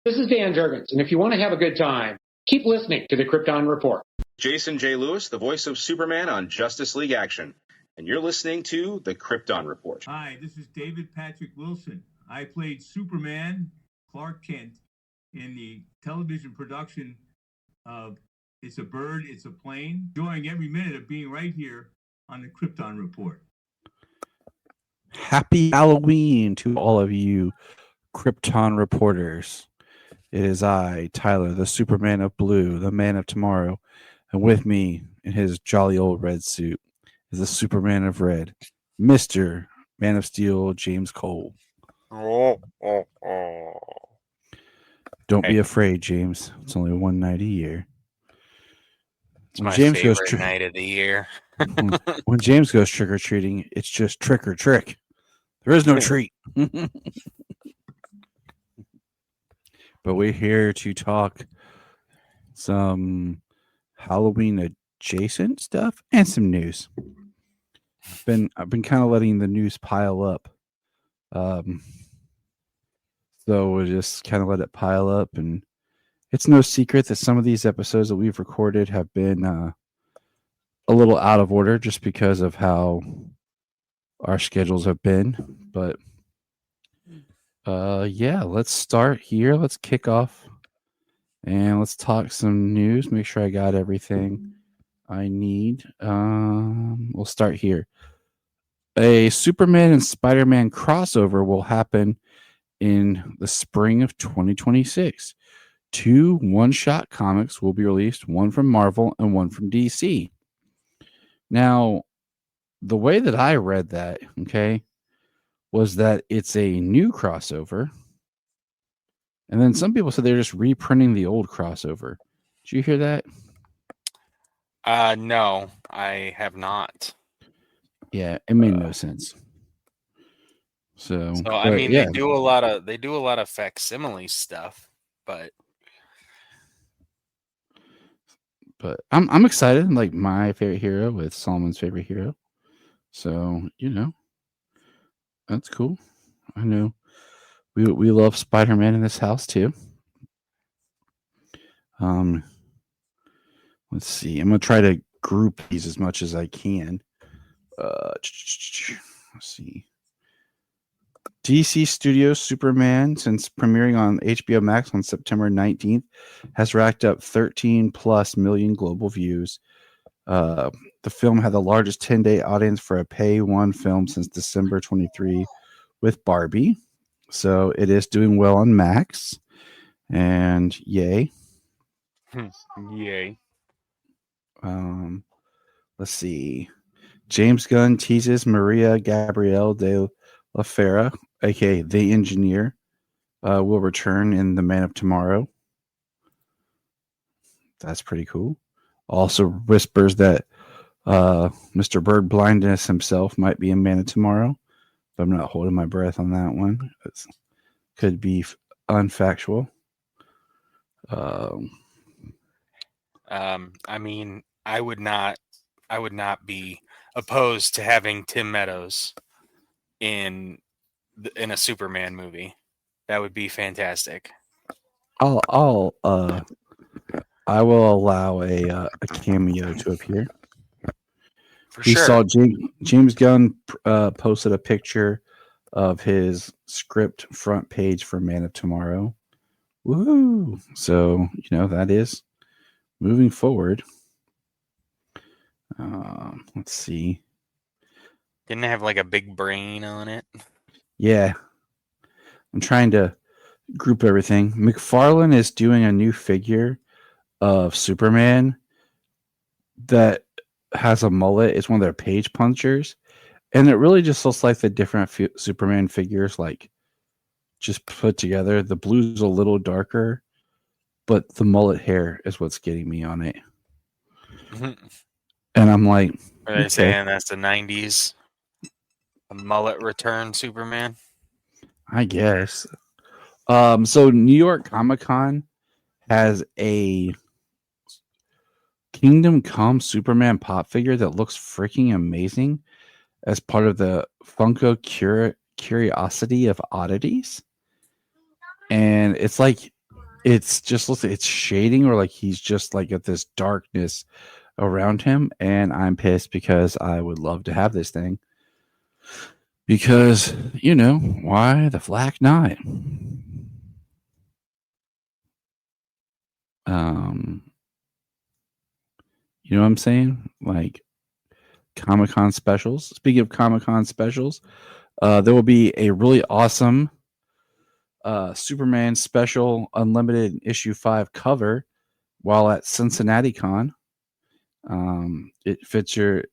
This is Dan Jurgens, and if you want to have a good time, keep listening to the Krypton Report. Jason J. Lewis, the voice of Superman on Justice League Action, and you're listening to the Krypton Report. Hi, this is David Patrick Wilson. I played Superman, Clark Kent, in the television production of It's a Bird, It's a Plane, enjoying every minute of being right here on the Krypton Report. Happy Halloween to all of you Krypton reporters. It is I, Tyler, the Superman of Blue, the Man of Tomorrow, and with me in his jolly old red suit is the Superman of Red, Mr. Man of Steel, James Cole. Don't be afraid, James. It's only one night a year. It's my favorite night of the year. when James goes trick-or-treating, it's just trick or trick. There is no treat. But we're here to talk some Halloween adjacent stuff and some news. I've been kind of letting the news pile up. So we'll just kind of let it pile up, and it's no secret that some of these episodes that we've recorded have been a little out of order just because of how our schedules have been. But yeah, let's start here. Let's kick off and let's talk some news. Make sure I got everything I need. We'll start here. A Superman and Spider-Man crossover will happen in the spring of 2026. 2 one-shot comics will be released, one from Marvel and one from DC. Now, the way that I read that, okay, was that it's a new crossover. And then some people said they're just reprinting the old crossover. Did you hear that? No, I have not. Yeah, it made no sense. So I mean, yeah. they do a lot of facsimile stuff, but I'm excited. Like my favorite hero with Solomon's favorite hero. So, that's cool. I know we love Spider-Man in this house too. Let's see. I'm gonna try to group these as much as I can. Let's see. DC Studios Superman, since premiering on HBO Max on September 19th, has racked up 13 plus million global views. The film had the largest 10-day audience for a pay-one film since December 23 with Barbie. So it is doing well on Max. And yay. Yay. Let's see. James Gunn teases Maria Gabrielle de la Fera, aka The Engineer, will return in The Man of Tomorrow. That's pretty cool. Also whispers that Mr. Bird Blindness himself might be in Man of Tomorrow, but I'm not holding my breath on that one. It could be unfactual. I mean, I would not be opposed to having Tim Meadows in a Superman movie. That would be fantastic. I will allow a cameo to appear. For sure. Saw James Gunn posted a picture of his script front page for Man of Tomorrow. Woohoo! So that is moving forward. Let's see. Didn't it have like a big brain on it? Yeah. I'm trying to group everything. McFarlane is doing a new figure of Superman that has a mullet. It's one of their page punchers. And it really just looks like the different Superman figures, like just put together. The blue's a little darker, but the mullet hair is what's getting me on it. And I'm like, are they saying that's the 90s? A mullet return Superman? I guess. So New York Comic-Con has a Kingdom Come Superman pop figure that looks freaking amazing as part of the Funko Curiosity of Oddities. And it's like it's just it's shading, or like he's just like got this darkness around him, and I'm pissed because I would love to have this thing. Because, why the Black Knight? You know what I'm saying? Like Comic-Con specials. Speaking of Comic-Con specials, there will be a really awesome Superman special unlimited issue 5 cover while at Cincinnati Con. It features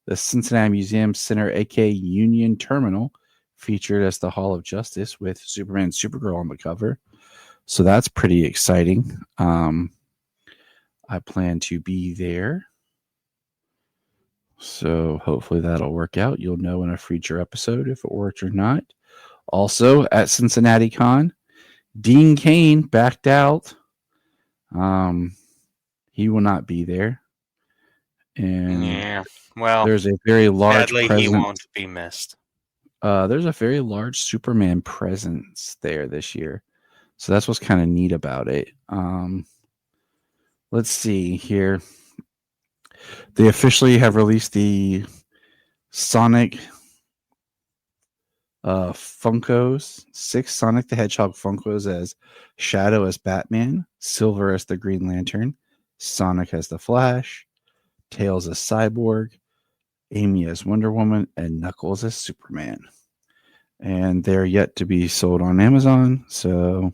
the Cincinnati Museum Center, aka Union Terminal, featured as the Hall of Justice with Superman and Supergirl on the cover. So that's pretty exciting. I plan to be there. So hopefully that'll work out. You'll know in a future episode if it worked or not. Also at Cincinnati Con, Dean Cain backed out. He will not be there. And yeah, well, there's a very large sadly, presence. he won't be missed. There's a very large Superman presence there this year. So that's what's kind of neat about it. Let's see here. They officially have released the Sonic Funkos, 6 Sonic the Hedgehog Funkos as Shadow as Batman, Silver as the Green Lantern, Sonic as the Flash, Tails as Cyborg, Amy as Wonder Woman, and Knuckles as Superman. And they're yet to be sold on Amazon, so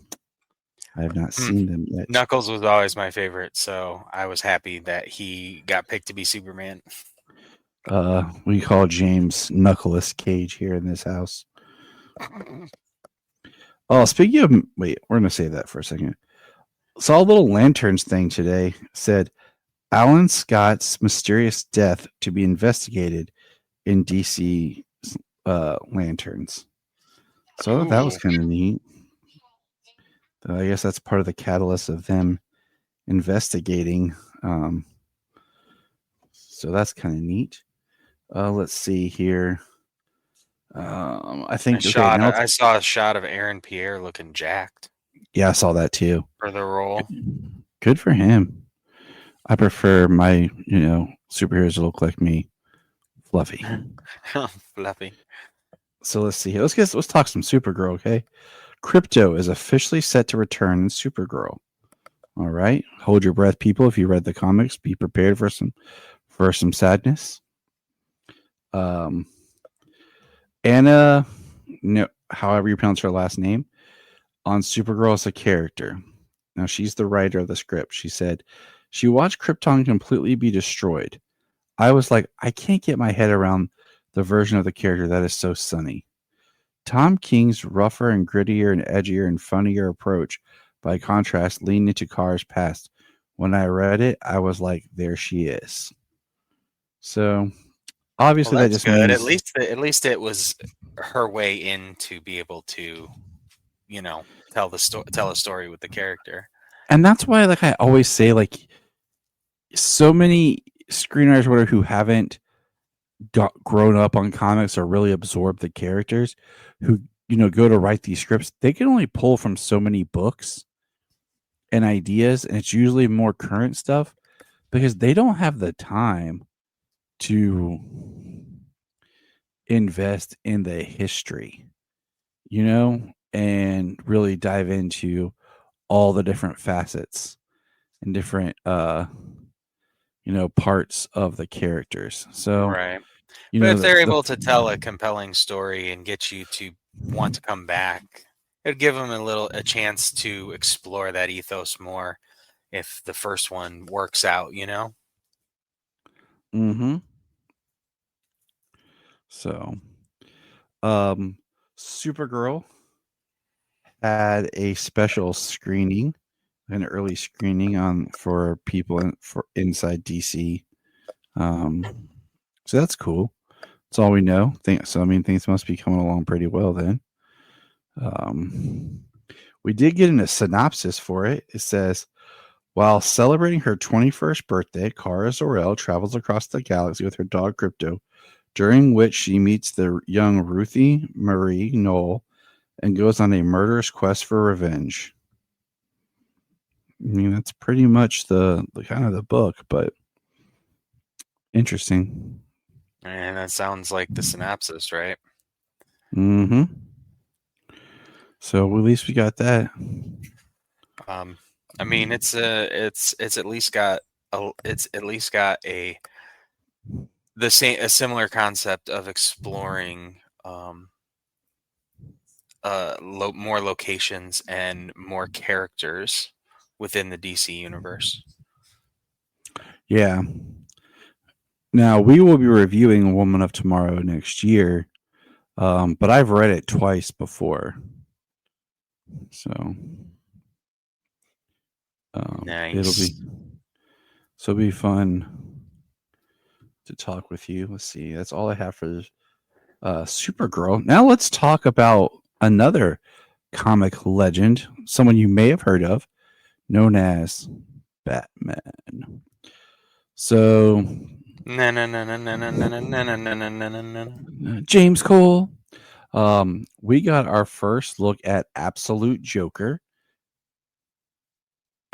I have not seen them yet. Knuckles was always my favorite, so I was happy that he got picked to be Superman. We call James Knuckles Cage here in this house. Oh, speaking of, wait, we're going to save that for a second. Saw a little lanterns thing today. Said Alan Scott's mysterious death to be investigated in DC lanterns. So I thought that was kind of neat. I guess that's part of the catalyst of them investigating. So that's kind of neat. Let's see here. I think I saw a shot of Aaron Pierre looking jacked. Yeah, I saw that too. For the role. Good for him. I prefer my, superheroes to look like me. Fluffy. Fluffy. So let's see. Let's talk some Supergirl, okay? Crypto is officially set to return in Supergirl. All right. Hold your breath, people. If you read the comics, be prepared for some sadness. Anna, however you pronounce her last name, on Supergirl as a character. Now, she's the writer of the script. She said, she watched Krypton completely be destroyed. I was like, I can't get my head around the version of the character that is so sunny. Tom King's rougher and grittier and edgier and funnier approach, by contrast, leaned into Kara's past. When I read it, I was like, there she is. So, obviously, that just good. means... At least it was her way in to be able to, tell a story with the character. And that's why, I always say, so many screenwriters who haven't grown up on comics or really absorbed the characters, who go to write these scripts, they can only pull from so many books and ideas, and it's usually more current stuff because they don't have the time to invest in the history, and really dive into all the different facets and different parts of the characters. So right. But if they're able to tell a compelling story and get you to want to come back, it'd give them a chance to explore that ethos more if the first one works out, Mm-hmm. So, Supergirl had a special screening, an early screening for people for inside DC. So that's cool. That's all we know. Things must be coming along pretty well then. We did get in a synopsis for it. It says, while celebrating her 21st birthday, Kara Zor-El travels across the galaxy with her dog Crypto, during which she meets the young Ruthie Marie Knoll, and goes on a murderous quest for revenge. I mean, that's pretty much the kind of the book, but interesting. And that sounds like the synopsis, right? Mm-hmm. So at least we got that. I mean, it's at least got a a similar concept of exploring more locations and more characters within the DC universe. Yeah. Now we will be reviewing Woman of Tomorrow next year, but I've read it twice before, so Nice. it'll be fun to talk with you. Let's see. That's all I have for Supergirl. Now let's talk about another comic legend, someone you may have heard of, known as Batman. So, James Cole. We got our first look at Absolute Joker,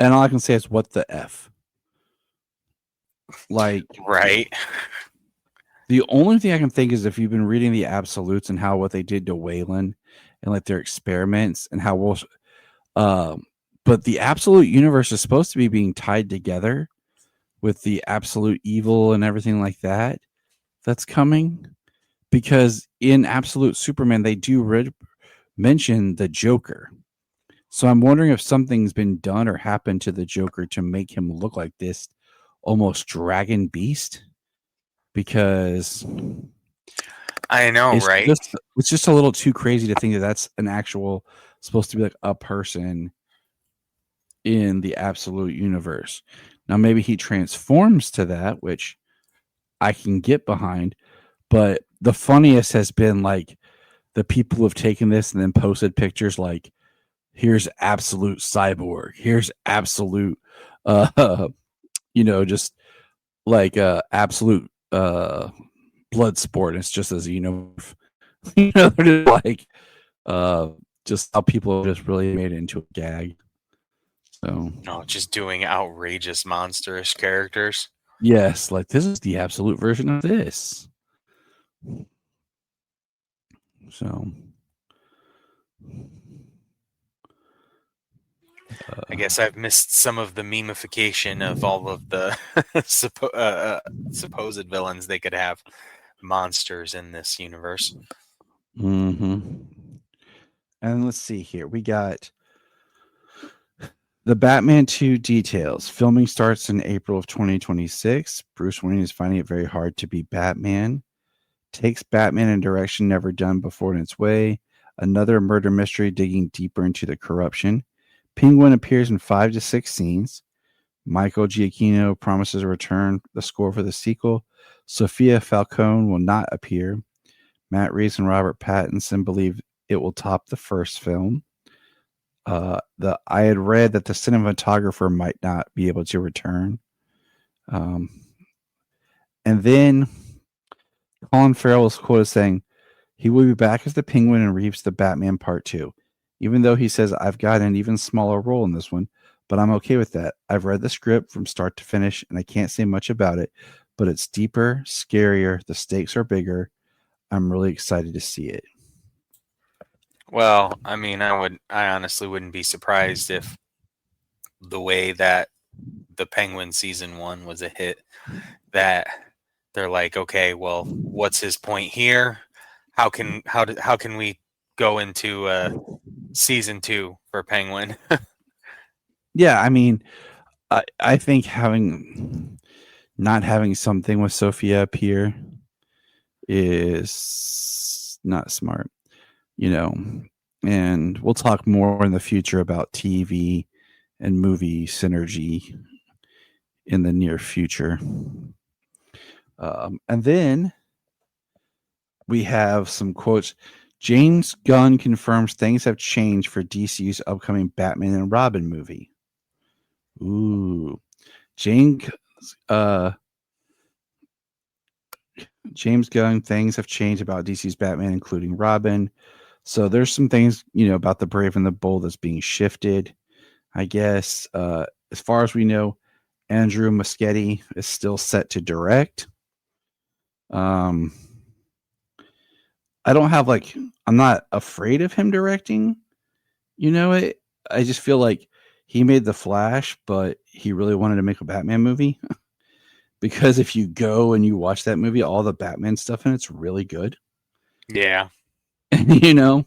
and all I can say is, "What the f?" Like, Right. the only thing I can think is if you've been reading the Absolutes and how what they did to Wayland and like their experiments and how we'll, but the Absolute universe is supposed to be being tied together with the Absolute Evil and everything like that. That's coming because in Absolute Superman they do mention the Joker. So I'm wondering if something's been done or happened to the Joker to make him look like this almost dragon beast. Because I know, right? It's just a little too crazy to think that that's an actual supposed to be like a person in the Absolute universe. Now maybe he transforms to that, which I can get behind, but the funniest has been like the people who have taken this and then posted pictures like, here's Absolute Cyborg, here's Absolute just like Absolute blood sport. It's just as they're just like just how people just really made it into a gag. So just doing outrageous monstrous characters. yes, like this is the Absolute version of this. So I guess I've missed some of the memification of all of the supposed villains they could have monsters in this universe. and let's see here. We got the Batman 2 details. Filming starts in April of 2026. Bruce Wayne is finding it very hard to be Batman. Takes Batman in a direction never done before in its way. Another murder mystery digging deeper into the corruption. Penguin appears in 5 to 6 scenes. Michael Giacchino promises a return. The score for the sequel. Sophia Falcone will not appear. Matt Reeves and Robert Pattinson believe it will top the first film. I had read that the cinematographer might not be able to return. And then Colin Farrell was quoted saying, he will be back as the Penguin and Reeves the Batman Part 2, even though he says, I've got an even smaller role in this one, but I'm okay with that. I've read the script from start to finish, and I can't say much about it, but it's deeper, scarier, the stakes are bigger. I'm really excited to see it. Well, I mean, I honestly wouldn't be surprised if the way that the Penguin season 1 was a hit, that they're like, okay, well, what's his point here? How can we go into season 2 for Penguin? Yeah, I mean, I think not having something with Sophia appear is not smart, and we'll talk more in the future about TV and movie synergy in the near future. And then we have some quotes. James Gunn confirms things have changed for DC's upcoming Batman and Robin movie. Ooh. James Gunn, things have changed about DC's Batman, including Robin. So there's some things, about the Brave and the Bold that's being shifted, I guess. As far as we know, Andrew Muschietti is still set to direct. I don't have I'm not afraid of him directing. I just feel like he made The Flash, but he really wanted to make a Batman movie. Because if you go and you watch that movie, all the Batman stuff in it's really good. Yeah. Speaking of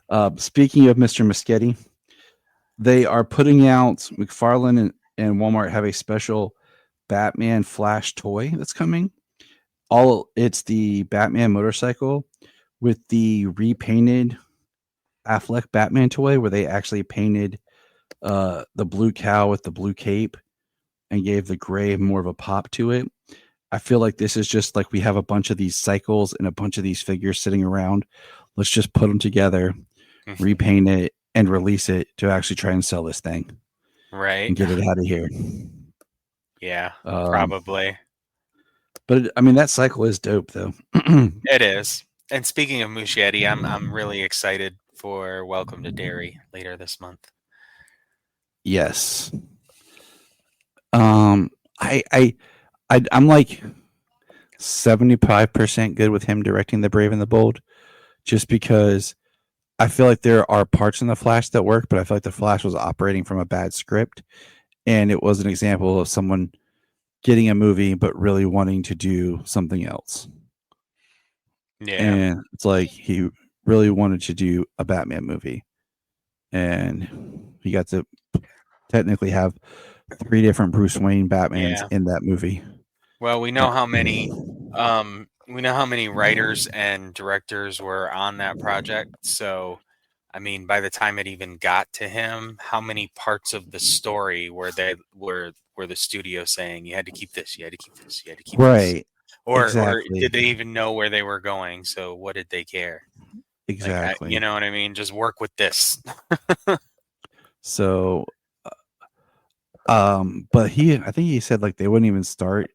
Mr. Muschietti, they are putting out McFarlane and Walmart have a special Batman Flash toy that's coming. It's the Batman motorcycle with the repainted Affleck Batman toy, where they actually painted the blue cow with the blue cape and gave the gray more of a pop to it. I feel like this is just like we have a bunch of these cycles and a bunch of these figures sitting around. Let's just put them together, repaint it, and release it to actually try and sell this thing. Right. And get it out of here. Yeah, probably. But that cycle is dope, though. It is. And speaking of Muschietti, I'm really excited for Welcome to Derry later this month. Yes. I'm like 75% good with him directing The Brave and the Bold, just because I feel like there are parts in The Flash that work, but I feel like The Flash was operating from a bad script, and it was an example of someone getting a movie but really wanting to do something else. Yeah. And it's like he really wanted to do a Batman movie, and he got to technically have 3 different Bruce Wayne Batmans in that movie. Well, we know how many writers and directors were on that project. So, by the time it even got to him, how many parts of the story were the studio saying you had to keep this, you had to keep this, you had to keep this? Right. Or Exactly. did they even know where they were going? So what did they care? Exactly. You know what I mean? Just work with this. So, but I think he said they wouldn't even start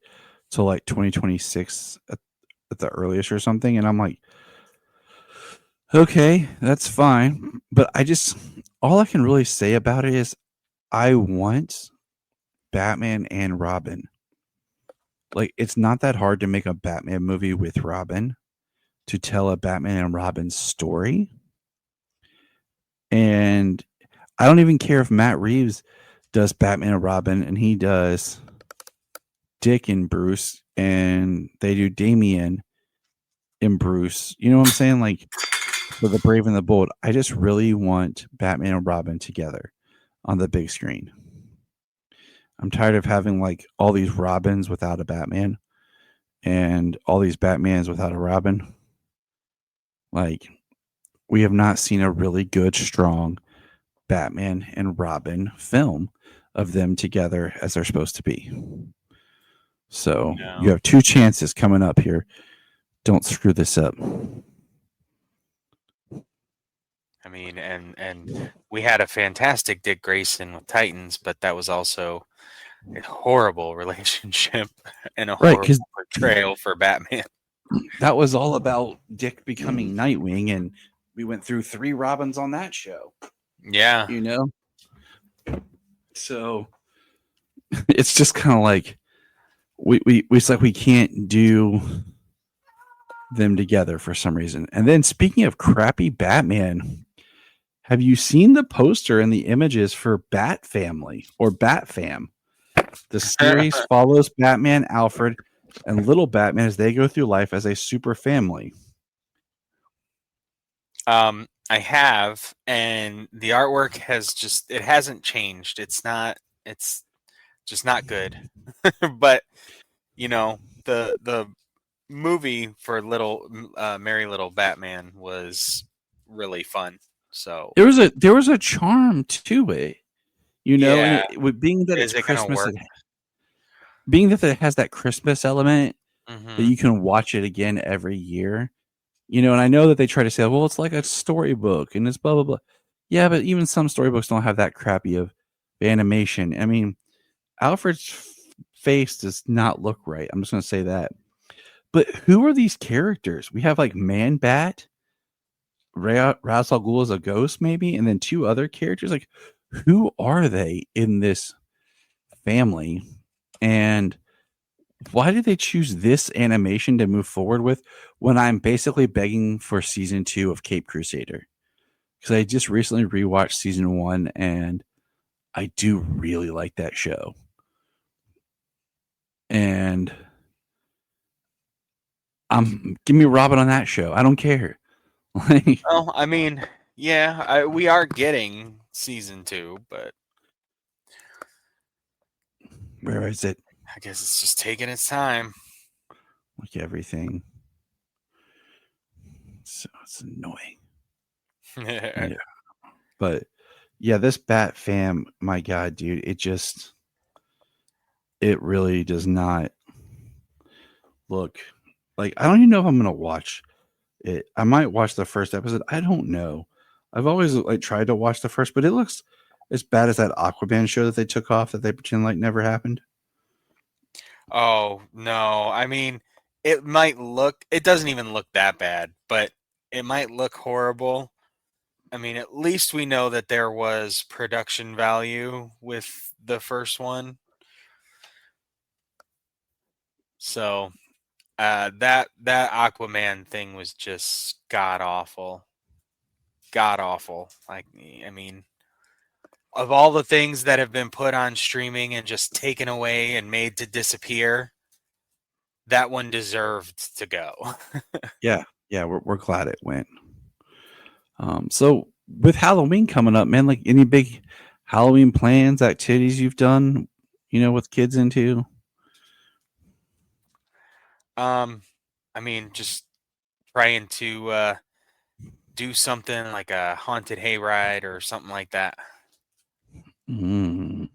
till 2026 at the earliest or something. And I'm like, okay, that's fine. But all I can really say about it is I want Batman and Robin. It's not that hard to make a Batman movie with Robin, to tell a Batman and Robin story. And I don't even care if Matt Reeves does Batman and Robin and he does Dick and Bruce and they do Damian and Bruce. You know what I'm saying? For The Brave and the Bold, I just really want Batman and Robin together on the big screen. I'm tired of having all these Robins without a Batman and all these Batmans without a Robin. We have not seen a really good, strong Batman and Robin film of them together as they're supposed to be. So you have 2 chances coming up here. Don't screw this up. And we had a fantastic Dick Grayson with Titans, but that was also a horrible relationship and a horrible portrayal for Batman. That was all about Dick becoming Nightwing, and we went through 3 Robins on that show. Yeah. So it's just kind of we can't do them together for some reason. And then speaking of crappy Batman, have you seen the poster and the images for Bat Family or Bat Fam? The series follows Batman, Alfred, and little Batman as they go through life as a super family. I have, and the artwork hasn't changed. It's just not good. But the movie for Merry Little Batman was really fun. So there was a charm to it, and being that it's Christmas, being that it has that Christmas element that you can watch it again every year. And I know that they try to say, well, it's like a storybook and it's blah, blah, blah. Yeah, but even some storybooks don't have that crappy of animation. Alfred's face does not look right. I'm just going to say that. But who are these characters? We have Man Bat, Ra's al Ghul is a ghost, maybe, and then 2 other characters. Like, who are they in this family? And why did they choose this animation to move forward with when I'm basically begging for season 2 of Cape Crusader? Because I just recently rewatched season 1, and I do really like that show. And give me Robin on that show. I don't care. Well, I mean, yeah, we are getting season 2, but where is it? I guess it's just taking its time. Like everything. So it's annoying. Yeah. But yeah, this Bat Fam, my God, dude, it really does not look like, I don't even know if I'm gonna watch it. I might watch the first episode. I don't know. I've always like tried to watch the first, but it looks as bad as that Aquaman show that they took off that they pretend like never happened. Oh, no. I mean, it doesn't even look that bad, but it might look horrible. I mean, at least we know that there was production value with the first one. So, that Aquaman thing was just god awful. God awful. Like, I mean, of all the things that have been put on streaming and just taken away and made to disappear, that one deserved to go. Yeah, we're glad it went. So with Halloween coming up, man, like any big Halloween plans, activities you've done, with kids into? I mean, just trying to do something like a haunted hayride or something like that. Mm.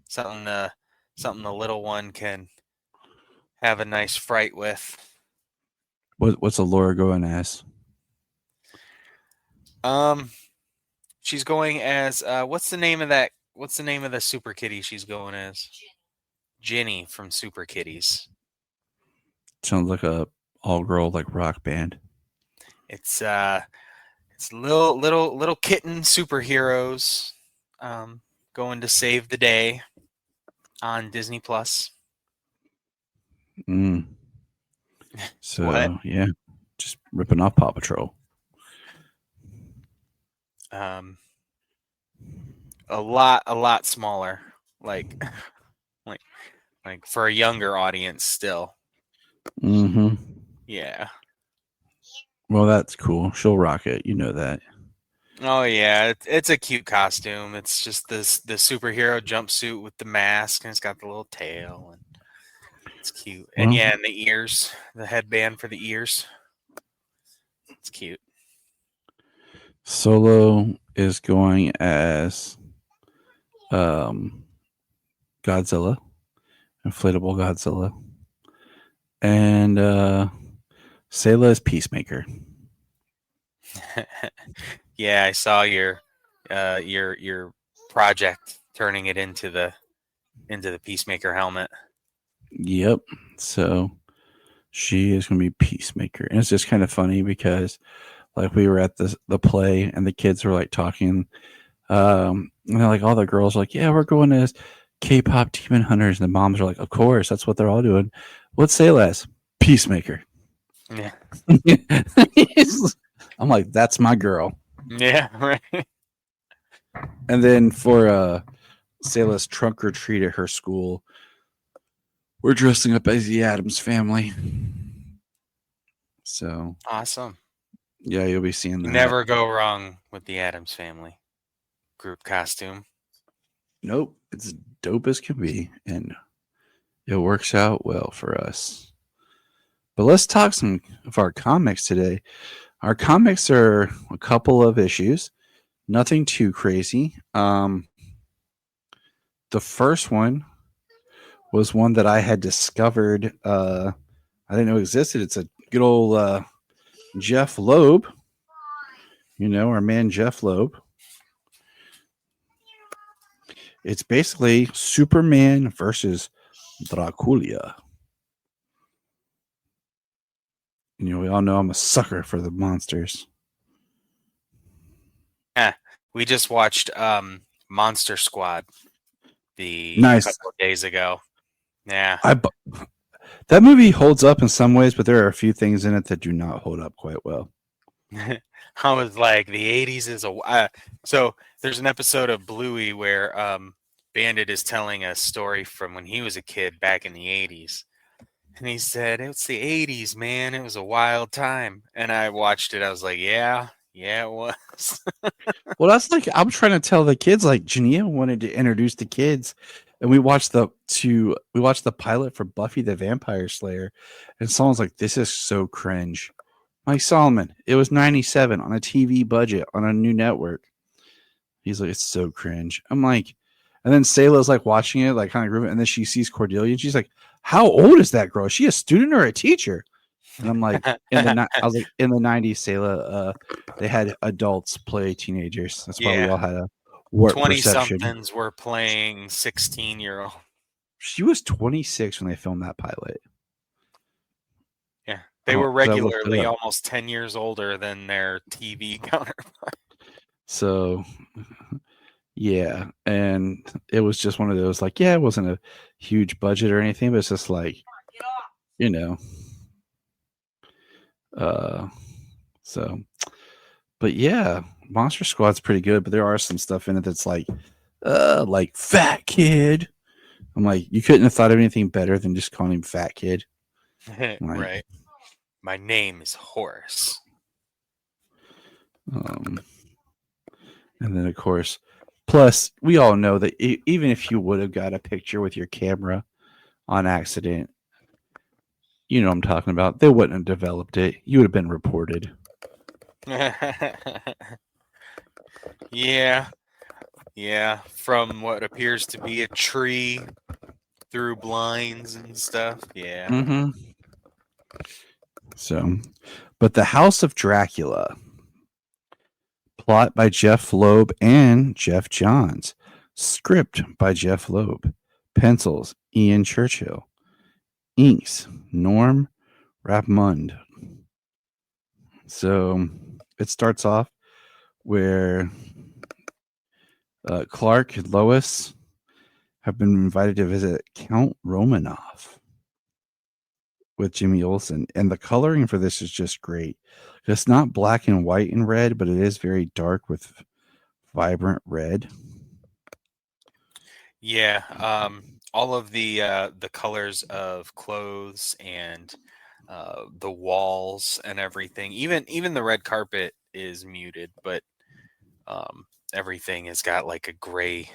Something the little one can have a nice fright with. What's Laura going as? She's going as what's the name of the super kitty she's going as? Ginny from Super Kitties. Sounds like a all-girl like rock band. It's little kitten superheroes going to save the day on Disney Plus. So What? yeah, just ripping off Paw Patrol. A lot smaller, like for a younger audience still. Mm-hmm. Yeah. Well, that's cool. She'll rock it. You know that. Oh yeah, it's a cute costume. It's just the superhero jumpsuit with the mask, and it's got the little tail, and it's cute. Well, And yeah, and the ears, the headband for the ears. It's cute. Solo is going as Godzilla, inflatable Godzilla, and Sayla is Peacemaker. Yeah, I saw your project turning it into the Peacemaker helmet. Yep. So she is going to be Peacemaker, and it's just kind of funny because like we were at the play and the kids were like talking, and they're like, all the girls are like, yeah, we're going as K-pop demon hunters, and the moms are like, of course, that's what they're all doing. What's Sayla as? Peacemaker. Yeah. I'm like, that's my girl. Yeah, right. And then for Sayla's trunk or treat at her school, we're dressing up as the Addams Family. So Awesome. yeah, you'll be seeing that. Never go wrong with the Addams Family group costume. Nope, it's dope as can be, and it works out well for us. But let's talk some of our comics today. Our comics are a couple of issues, nothing too crazy. The first one was one that I had discovered. I didn't know existed. It's a good old Jeff Loeb. Our man Jeff Loeb. It's basically Superman versus Dracula. We all know I'm a sucker for the monsters. Yeah, we just watched Monster Squad Nice. couple of days ago. Yeah. That movie holds up in some ways, but there are a few things in it that do not hold up quite well. I was like, the 80s is so there's an episode of Bluey where Bandit is telling a story from when he was a kid back in the 80s. And he said, it's the 80s, man. It was a wild time. And I watched it. I was like, yeah, it was. Well, that's like I'm trying to tell the kids. Like Jania wanted to introduce the kids, and we watched the pilot for Buffy the Vampire Slayer, and someone's like, "This is so cringe." Mike Solomon, it was 97 on a TV budget on a new network. He's like, "It's so cringe." I'm like, and then Sayla's like watching it, like kind of grooving, and then she sees Cordelia, and she's like, "How old is that girl? Is she a student or a teacher?" And I'm like, I was like, in the 90s, Sayla, they had adults play teenagers. That's why we all had a warped 20-somethings perception. were playing 16-year-old. She was 26 when they filmed that pilot. Yeah, they were regularly almost 10 years older than their TV counterpart. So, yeah, and it was just one of those, like, yeah, it wasn't a huge budget or anything, but it's just like, you know. So, but yeah, Monster Squad's pretty good, but there are some stuff in it that's like Fat Kid. I'm like, you couldn't have thought of anything better than just calling him Fat Kid. Like, right. My name is Horace. And then, of course, plus, we all know that even if you would have got a picture with your camera on accident, you know what I'm talking about, they wouldn't have developed it. You would have been reported. Yeah. From what appears to be a tree through blinds and stuff. Yeah. Mm-hmm. So, but The House of Dracula, plot by Jeff Loeb and Jeff Johns, script by Jeff Loeb, pencils Ian Churchill, inks Norm Rapmund. So it starts off where Clark and Lois have been invited to visit Count Romanov with Jimmy Olsen, and the coloring for this is just great. It's not black and white and red, but it is very dark with vibrant red. Yeah, all of the colors of clothes and the walls and everything, even the red carpet is muted, but everything has got like a gray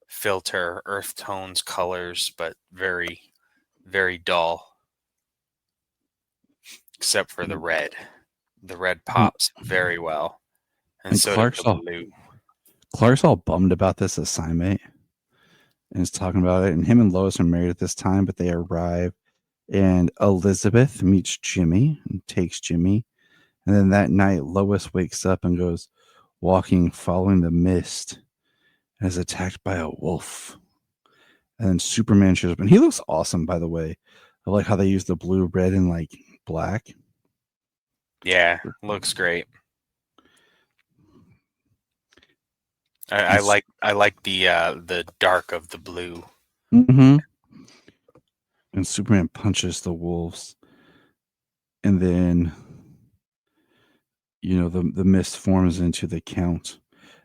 filter, earth tones, colors, but very, very dull. Except for the red. The red pops very well. And so does the blue. Clark's all bummed about this assignment and is talking about it. And him and Lois are married at this time, but they arrive and Elizabeth meets Jimmy and takes Jimmy. And then that night, Lois wakes up and goes walking, following the mist, and is attacked by a wolf. And then Superman shows up, and he looks awesome, by the way. I like how they use the blue, red, and like black. Yeah, looks great. I like the dark of the blue. Mm-hmm. And Superman punches the wolves, and then the mist forms into the Count,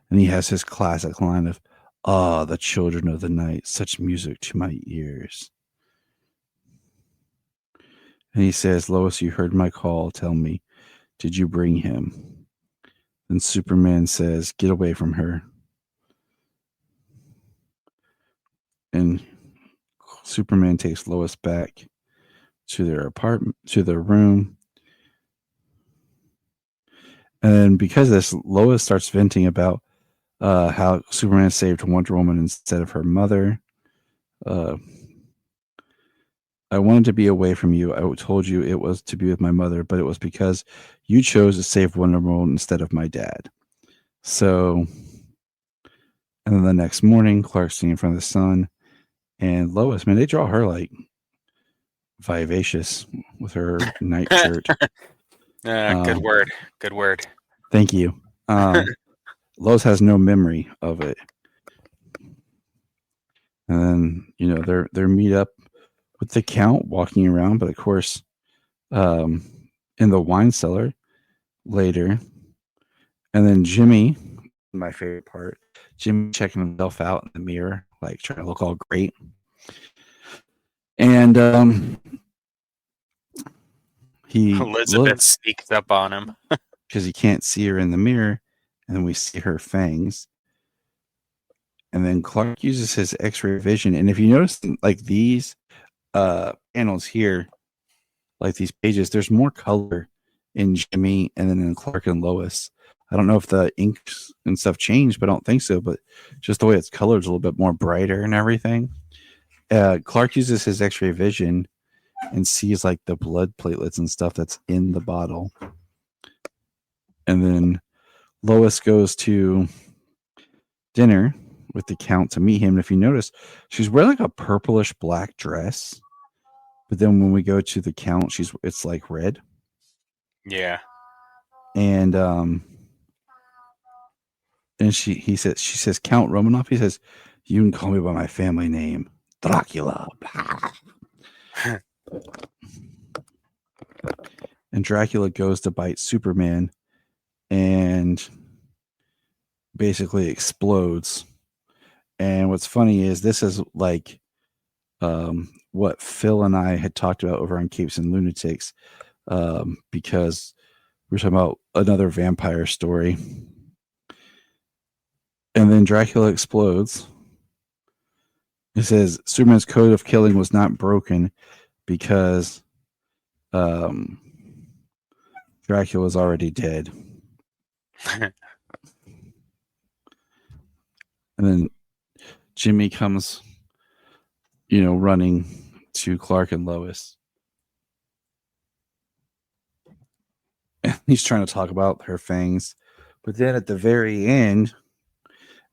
and he has his classic line of, "Ah, the children of the night, such music to my ears." And he says, "Lois, you heard my call. Tell me, did you bring him?" Then Superman says, "Get away from her." And Superman takes Lois back to their apartment, to their room. And because of this, Lois starts venting about how Superman saved Wonder Woman instead of her mother. I wanted to be away from you. I told you it was to be with my mother, but it was because you chose to save Wonder Woman instead of my dad. So, and then the next morning, Clark's sitting in front of the sun, and Lois, man, they draw her like vivacious with her nightshirt. Good word. Thank you. Lois has no memory of it. And then, they're meet up with the Count walking around, but of course, in the wine cellar later. And then Jimmy, my favorite part, Jimmy checking himself out in the mirror, like trying to look all great. And he Elizabeth sneaks up on him because he can't see her in the mirror, and then we see her fangs. And then Clark uses his X-ray vision, and if you notice, like these panels here, like these pages, there's more color in Jimmy and then in Clark and Lois. I don't know if the inks and stuff changed, but I don't think so. But just the way it's colored is a little bit more brighter and everything. Clark uses his X-ray vision and sees like the blood platelets and stuff that's in the bottle. And then Lois goes to dinner with the Count to meet him. And if you notice, she's wearing like a purplish black dress. But then when we go to the Count, it's like red. Yeah. And she says, Count Romanoff. He says, you can call me by my family name, Dracula. And Dracula goes to bite Superman and basically explodes. And what's funny is this is like what Phil and I had talked about over on Capes and Lunatics, because we're talking about another vampire story. And then Dracula explodes. It says Superman's code of killing was not broken because Dracula was already dead. And then Jimmy comes, running to Clark and Lois. And he's trying to talk about her fangs. But then at the very end,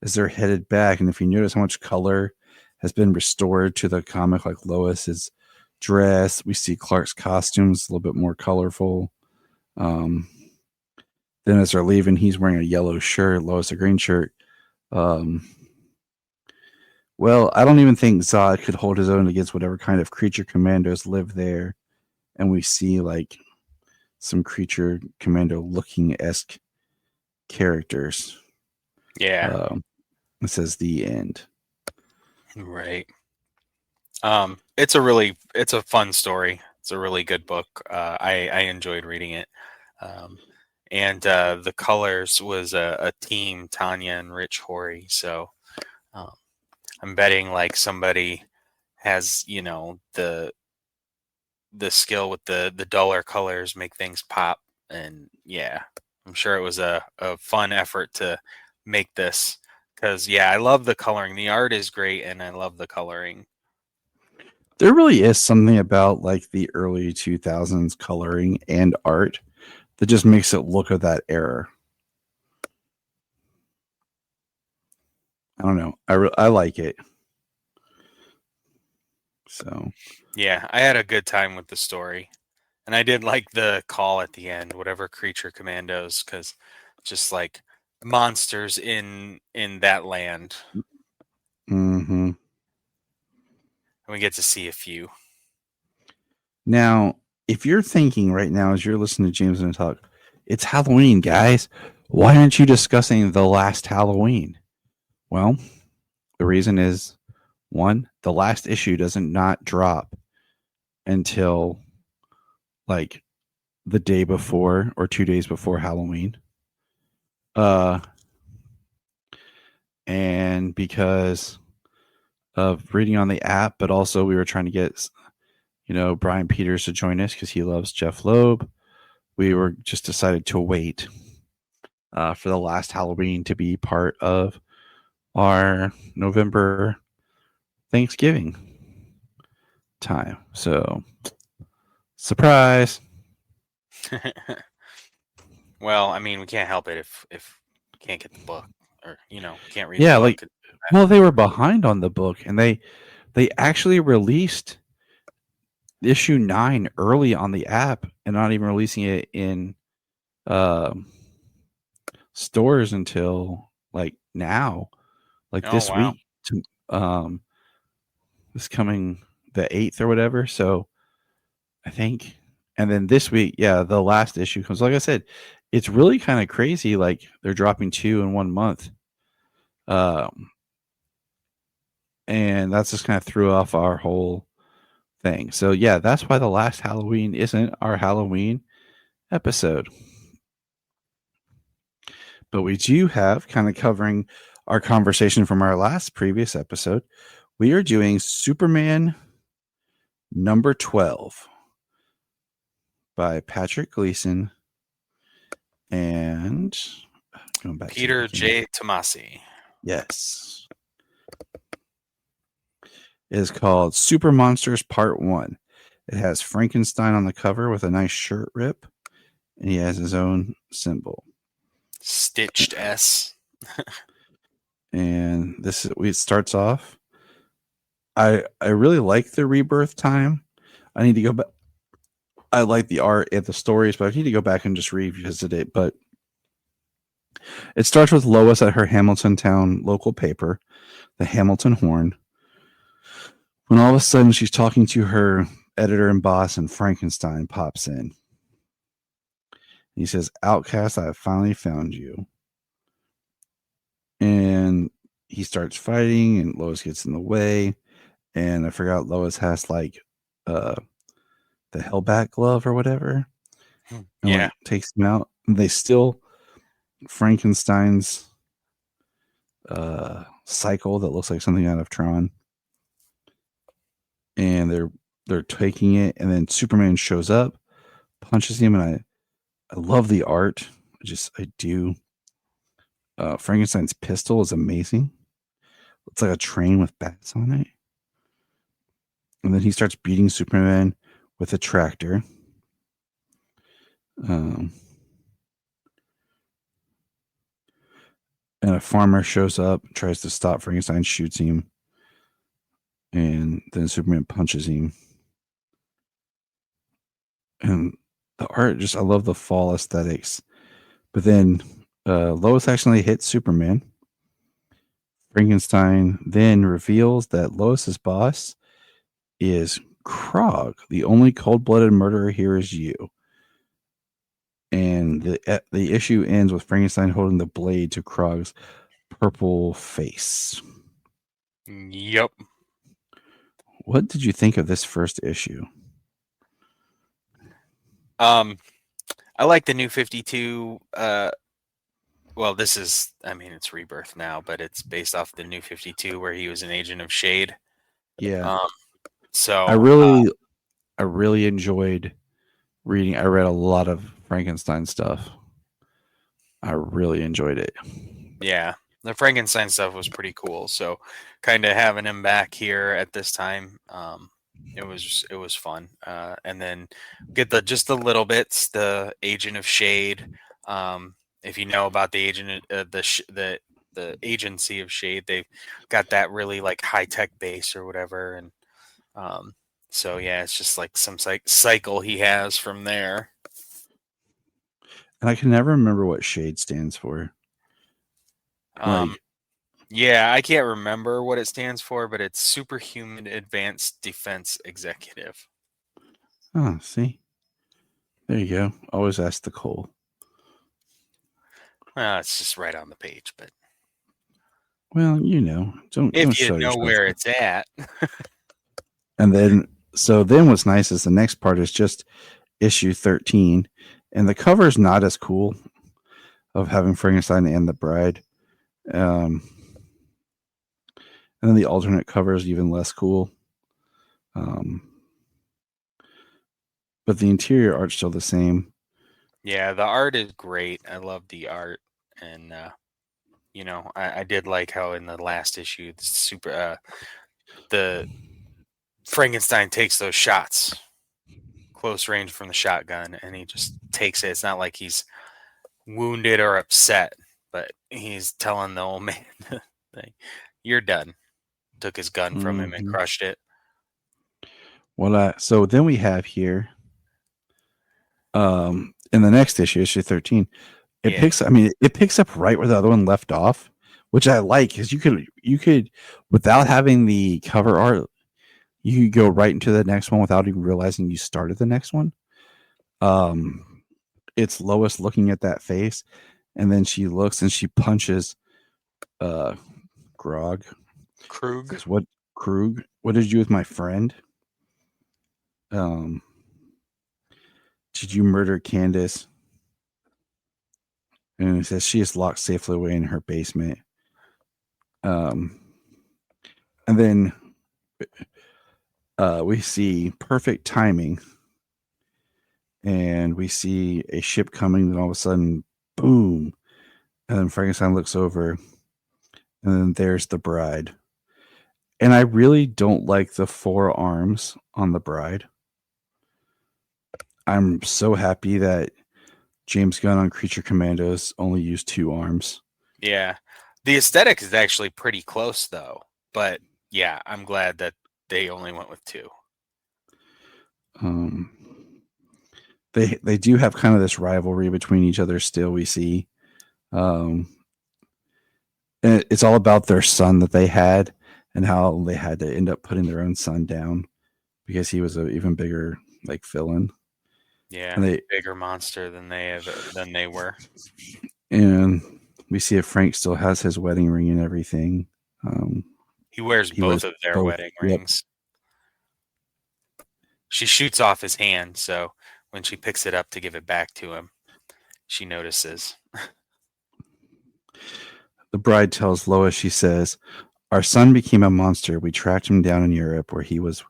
as they're headed back, and if you notice how much color has been restored to the comic, like Lois's dress, we see Clark's costumes a little bit more colorful. Then as they're leaving, he's wearing a yellow shirt, Lois a green shirt. Well, I don't even think Zod could hold his own against whatever kind of creature commandos live there. And we see like some creature commando looking-esque characters. Yeah. It says the end. Right. It's a fun story. It's a really good book. I enjoyed reading it. And the colors was a team, Tanya and Rich Horry. So I'm betting like somebody has, the skill with the duller colors make things pop. And yeah, I'm sure it was a fun effort to make this because, I love the coloring. The art is great and I love the coloring. There really is something about like the early 2000s coloring and art that just makes it look of that era. I don't know. I like it. So yeah, I had a good time with the story, and I did like the call at the end, whatever creature commandos, because just like monsters in that land. Mm-hmm. And we get to see a few. Now, if you're thinking right now as you're listening to James and talk, it's Halloween, guys. Why aren't you discussing the last Halloween? Well, the reason is, one, the last issue doesn't not drop until like the day before or 2 days before Halloween. And because of reading on the app, but also we were trying to get, Brian Peters to join us because he loves Jeff Loeb. We were just decided to wait for the last Halloween to be part of our November Thanksgiving time. So, surprise. Well, I mean, we can't help it if we can't get the book or can't read. Yeah, the book. well, they were behind on the book, and they actually released issue 9 early on the app, and not even releasing it in stores until like now, like Oh, this wow. week, this coming the 8th or whatever. So I think, and then this week, yeah, the last issue comes. Like I said, it's really kind of crazy. Like they're dropping 2 in 1 month. And that's just kind of threw off our whole thing. So yeah, that's why the last Halloween isn't our Halloween episode. But we do have, kind of covering our conversation from our last previous episode, we are doing Superman number 12 by Patrick Gleason and going back Peter to J. Tomasi. Yes. It is called Super Monsters Part 1. It has Frankenstein on the cover with a nice shirt rip, and he has his own symbol. Stitched S. And this is, it starts off. I really like the rebirth time. I need to go back. I like the art and the stories, but I need to go back and just revisit it. But it starts with Lois at her Hamilton Town local paper, the Hamilton Horn, when all of a sudden she's talking to her editor and boss, and Frankenstein pops in. He says, "Outcast, I have finally found you." And he starts fighting, and Lois gets in the way. And I forgot Lois has like the Hellbat glove or whatever. And Yeah. like, takes him out. And they steal Frankenstein's cycle that looks like something out of Tron. And they're taking it, and then Superman shows up, punches him, and I love the art. I do. Frankenstein's pistol is amazing. It's like a train with bats on it. And then he starts beating Superman with a tractor. And a farmer shows up, tries to stop Frankenstein, shoots him. And then Superman punches him. And the art, I love the fall aesthetics. But then Lois accidentally hits Superman. Frankenstein then reveals that Lois's boss is Krog. The only cold-blooded murderer here is you. And the issue ends with Frankenstein holding the blade to Krog's purple face. Yep. What did you think of this first issue? I like the New 52. Well, this is, it's Rebirth now, but it's based off the New 52 where he was an agent of Shade. Yeah. So I really enjoyed reading. I read a lot of Frankenstein stuff. I really enjoyed it. Yeah, the Frankenstein stuff was pretty cool. So kind of having him back here at this time, it was fun. And then get just the little bits, the Agent of Shade. If you know about the agent, the Agency of Shade, they've got that really like high tech base or whatever, and so yeah, it's just like some cycle he has from there. And I can never remember what Shade stands for. Yeah, I can't remember what it stands for, but it's Superhuman Advanced Defense Executive. Oh, see, there you go. Always ask the Cole. Well, it's just right on the page, but well, don't if you show know yourself. where it's at. And then what's nice is the next part is just issue 13, and the cover is not as cool of having Frankenstein and the bride. And then the alternate cover is even less cool. But the interior art's still the same. Yeah, the art is great. I love the art, and I did like how in the last issue, the Frankenstein takes those shots close range from the shotgun, and he just takes it. It's not like he's wounded or upset, but he's telling the old man, "You're done." Took his gun from him and crushed it. Well, so then we have here, in the next issue 13, it picks up right where the other one left off. which I like because you could without having the cover art, you could go right into the next one without even realizing you started the next one. It's Lois looking at that face, and then she looks and she punches Grog. Krug. Says, what Krug? What did you do with my friend? Um, did you murder Candace? And it says she is locked safely away in her basement. And then we see perfect timing, and we see a ship coming. Then all of a sudden, boom! And then Frankenstein looks over, and then there's the bride. And I really don't like the 4 arms on the bride. I'm so happy that James Gunn on Creature Commandos only used 2 arms. Yeah. The aesthetic is actually pretty close, though. But yeah, I'm glad that they only went with 2. They do have kind of this rivalry between each other still, we see. And it's all about their son that they had and how they had to end up putting their own son down because he was an even bigger like villain. Yeah, and bigger monster than they were. And we see if Frank still has his wedding ring and everything. He wears both of their wedding rings. She shoots off his hand, so when she picks it up to give it back to him, she notices. The bride tells Lois, she says, our son became a monster. We tracked him down in Europe where he was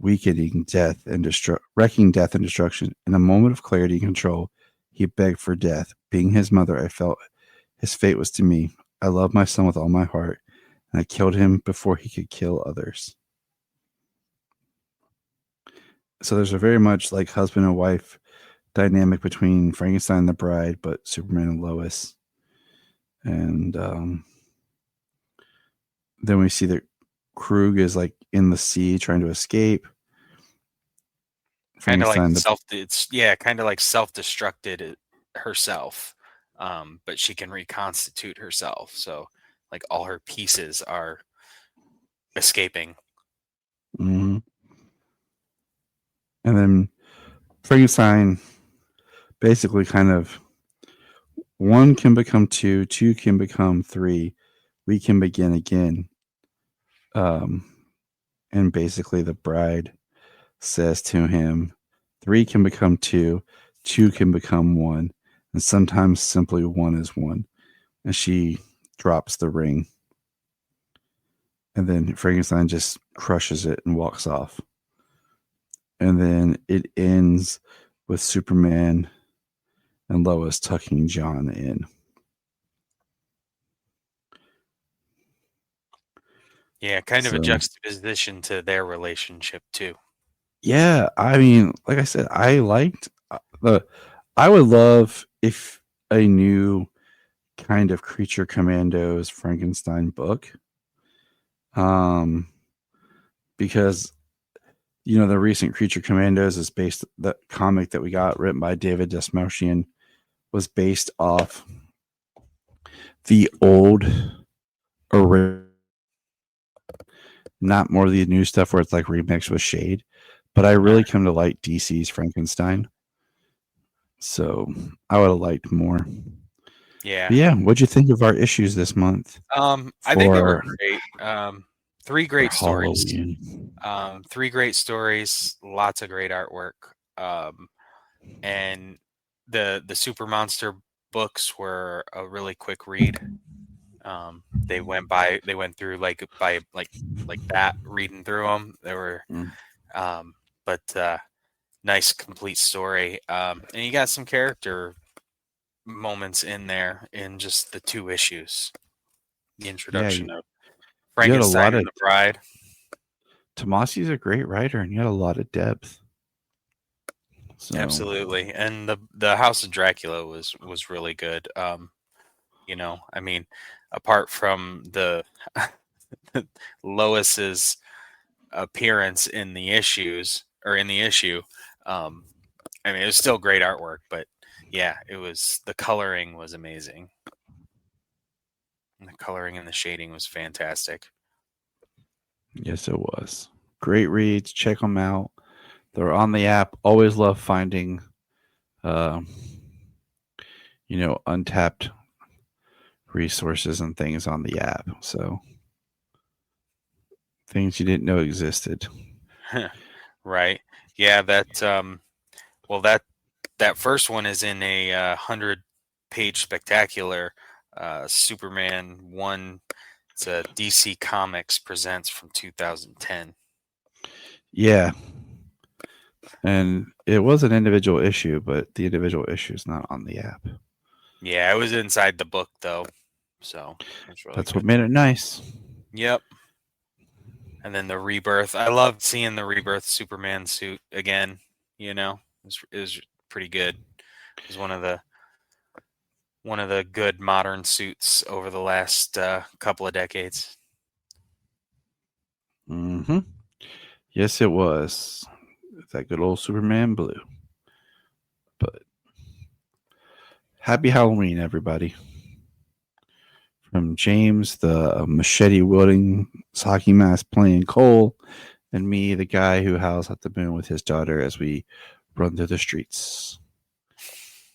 wreaking death and destruction. In a moment of clarity and control, he begged for death. Being his mother, I felt his fate was to me. I love my son with all my heart, and I killed him before he could kill others. So there's a very much like husband and wife dynamic between Frankenstein and the bride, but Superman and Lois. And then we see that Krug is like in the sea trying to escape. Kind of like kind of like self-destructed herself, but she can reconstitute herself. So like all her pieces are escaping. Mm-hmm. And then Frankenstein basically kind of 1 can become 2, 2 can become 3. We can begin again. And basically the bride says to him, 3 can become 2, 2 can become 1, and sometimes simply 1 is 1. And she drops the ring. And then Frankenstein just crushes it and walks off. And then it ends with Superman and Lois tucking John in. Yeah, kind of a juxtaposition to their relationship too. Yeah, I mean, like I said, I liked I would love if a new kind of Creature Commandos Frankenstein book. Because the recent Creature Commandos is based, the comic that we got written by David Desmosian was based off the old original, not more of the new stuff where it's like remixed with shade. But I really come to like DC's Frankenstein. So I would have liked more. Yeah. But yeah. What'd you think of our issues this month? I think they were great. 3 great stories. 3 great stories. Lots of great artwork. And the Super Monster books were a really quick read. They went through like that, reading through them. They were, but nice complete story. And you got some character moments in there in just the 2 issues. The introduction of Frankenstein and the bride. Tomasi's a great writer, and you had a lot of depth. So. Absolutely, and the House of Dracula was really good. I mean, apart from the Lois's appearance in the issue, I mean, it was still great artwork, but yeah, the coloring was amazing. And the coloring and the shading was fantastic. Yes, it was. Great reads. Check them out. They're on the app. Always love finding, untapped resources and things on the app. So things you didn't know existed. Right. Yeah, that first one is in a 100-page spectacular. Superman 1. It's a DC Comics Presents from 2010. Yeah. And it was an individual issue, but the individual issue is not on the app. Yeah, it was inside the book though, so it's really That's good. what made it nice. Yep. And then the Rebirth. I loved seeing the Rebirth Superman suit again. You know, it was pretty good. It was one of the good modern suits over the last couple of decades. Mm-hmm. Yes, it was. That good old Superman blue. But happy Halloween, everybody. From James, the machete wielding, hockey mask playing Cole, and me, the guy who howls at the moon with his daughter as we run through the streets.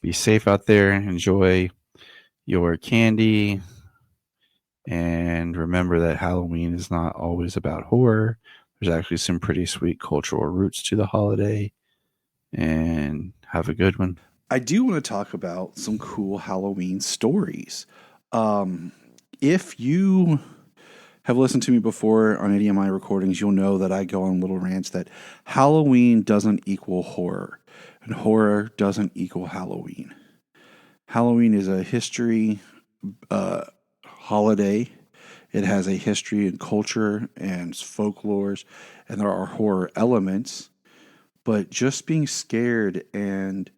Be safe out there. Enjoy your candy. And remember that Halloween is not always about horror. There's actually some pretty sweet cultural roots to the holiday. And have a good one. I do want to talk about some cool Halloween stories. If you have listened to me before on any of my recordings, you'll know that I go on little rants that Halloween doesn't equal horror, and horror doesn't equal Halloween. Halloween is a history holiday. It has a history and culture and folklores, and there are horror elements. But just being scared and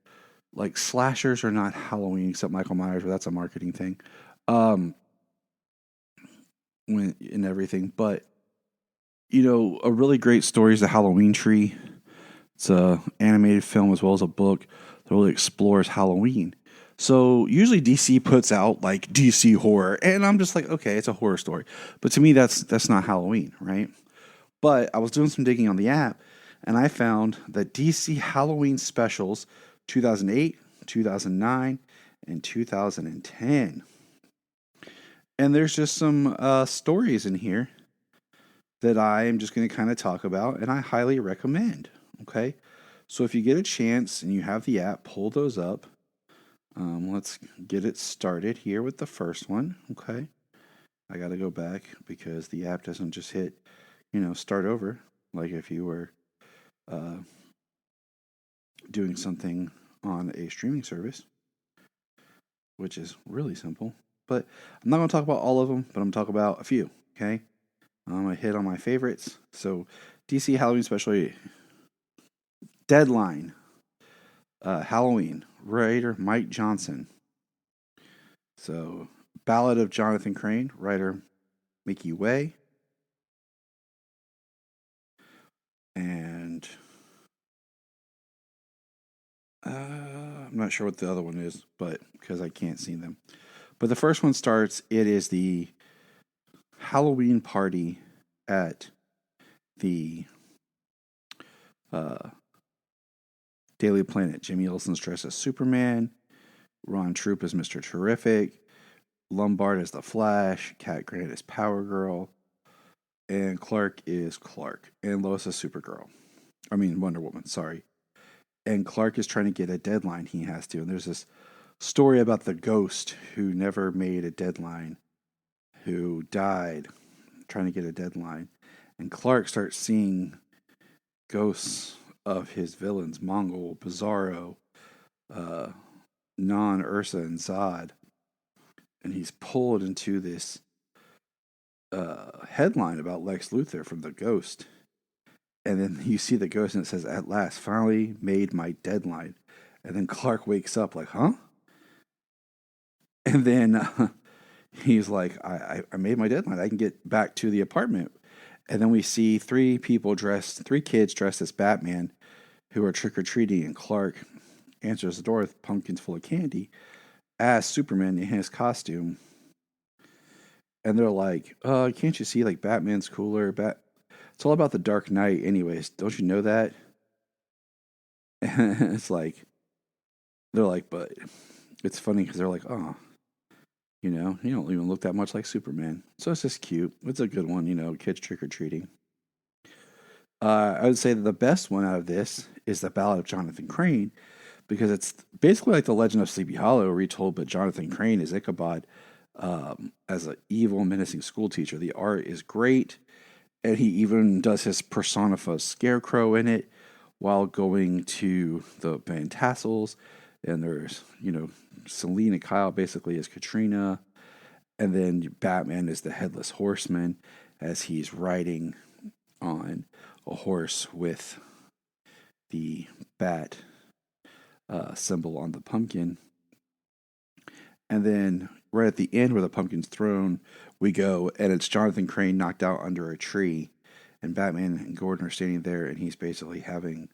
like slashers are not Halloween except Michael Myers, but that's a marketing thing. And everything, but a really great story is The Halloween Tree. It's a animated film as well as a book that really explores Halloween. So usually DC puts out like DC horror, and I'm just like, okay, it's a horror story. But to me, that's not Halloween, right? But I was doing some digging on the app, and I found that DC Halloween specials 2008, 2009, and 2010. And there's just some stories in here that I am just going to kind of talk about, and I highly recommend. Okay, so if you get a chance and you have the app, pull those up. Let's get it started here with the first one. Okay, I got to go back because the app doesn't just hit, start over like if you were doing something on a streaming service, which is really simple. But I'm not going to talk about all of them, but I'm going to talk about a few, okay? I'm going to hit on my favorites. So, DC Halloween Special Deadline. Halloween. Writer Mike Johnson. So, Ballad of Jonathan Crane. Writer Mickey Way. And I'm not sure what the other one is, but because I can't see them. But the first one starts, it is the Halloween party at the Daily Planet. Jimmy Olsen's dressed as Superman. Ron Troop is Mr. Terrific. Lombard is the Flash. Cat Grant is Power Girl. And Clark is Clark. And Lois is Supergirl. I mean, Wonder Woman, sorry. And Clark is trying to get a deadline he has to. And there's this story about the ghost who never made a deadline, who died trying to get a deadline. And Clark starts seeing ghosts of his villains, Mongol, Bizarro, Non, Ursa, and Zod. And he's pulled into this headline about Lex Luthor from the ghost. And then you see the ghost and it says, "At last, finally made my deadline." And then Clark wakes up like, huh? And then he's like, I made my deadline. I can get back to the apartment. And then we see three kids dressed as Batman who are trick-or-treating. And Clark answers the door with pumpkins full of candy as Superman in his costume. And they're like, can't you see like Batman's cooler? It's all about the Dark Knight anyways. Don't you know that? And it's like, they're like, but it's funny because they're like, oh, you don't even look that much like Superman. So it's just cute. It's a good one, kids trick-or-treating. I would say that the best one out of this is the Ballad of Jonathan Crane, because it's basically like the Legend of Sleepy Hollow retold, but Jonathan Crane is Ichabod as an evil, menacing school teacher. The art is great, and he even does his personified scarecrow in it while going to the Van Tassels. And there's, Selena Kyle basically as Katrina, and then Batman is the headless horseman as he's riding on a horse with the bat symbol on the pumpkin. And then right at the end where the pumpkin's thrown, we go and it's Jonathan Crane knocked out under a tree. And Batman and Gordon are standing there and he's basically having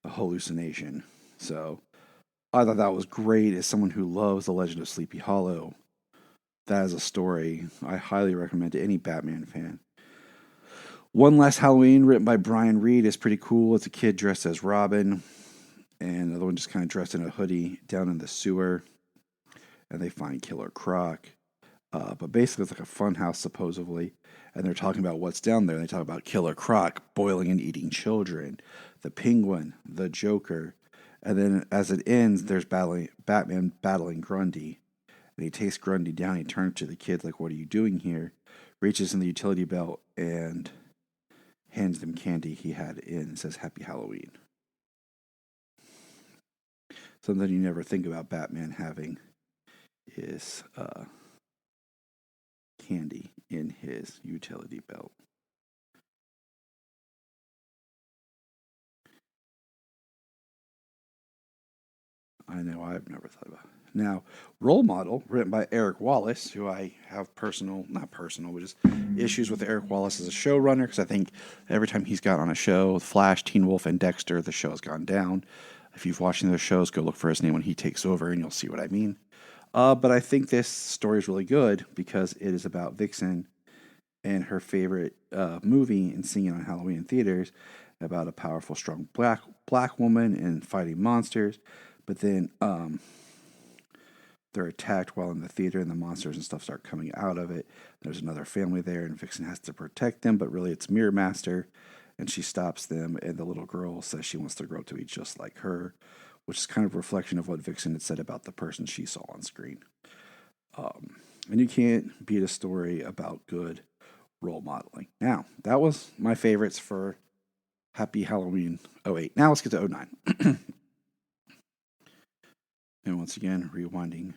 a hallucination. So I thought that was great as someone who loves The Legend of Sleepy Hollow. That is a story I highly recommend to any Batman fan. One Last Halloween, written by Brian Reed, is pretty cool. It's a kid dressed as Robin, and another one just kind of dressed in a hoodie down in the sewer, and they find Killer Croc. But basically, it's like a fun house, supposedly, and they're talking about what's down there. They talk about Killer Croc boiling and eating children, the Penguin, the Joker, and then as it ends, there's Batman battling Grundy, and he takes Grundy down. He turns to the kids like, "What are you doing here?" Reaches in the utility belt and hands them candy he had in and says Happy Halloween. Something you never think about Batman having is candy in his utility belt. I know I've never thought about it. Now, Role Model, written by Eric Wallace, who I have not personal, but just issues with Eric Wallace as a showrunner, because I think every time he's got on a show, Flash, Teen Wolf, and Dexter, the show has gone down. If you've watched those shows, go look for his name when he takes over, and you'll see what I mean. But I think this story is really good because it is about Vixen and her favorite movie and seeing it on Halloween in theaters, about a powerful, strong black woman and fighting monsters. But then they're attacked while in the theater, and the monsters and stuff start coming out of it. There's another family there, and Vixen has to protect them, but really it's Mirror Master, and she stops them, and the little girl says she wants to grow up to be just like her, which is kind of a reflection of what Vixen had said about the person she saw on screen. And you can't beat a story about good role modeling. Now, that was my favorites for Happy Halloween 08. Now let's get to 09. And once again, rewinding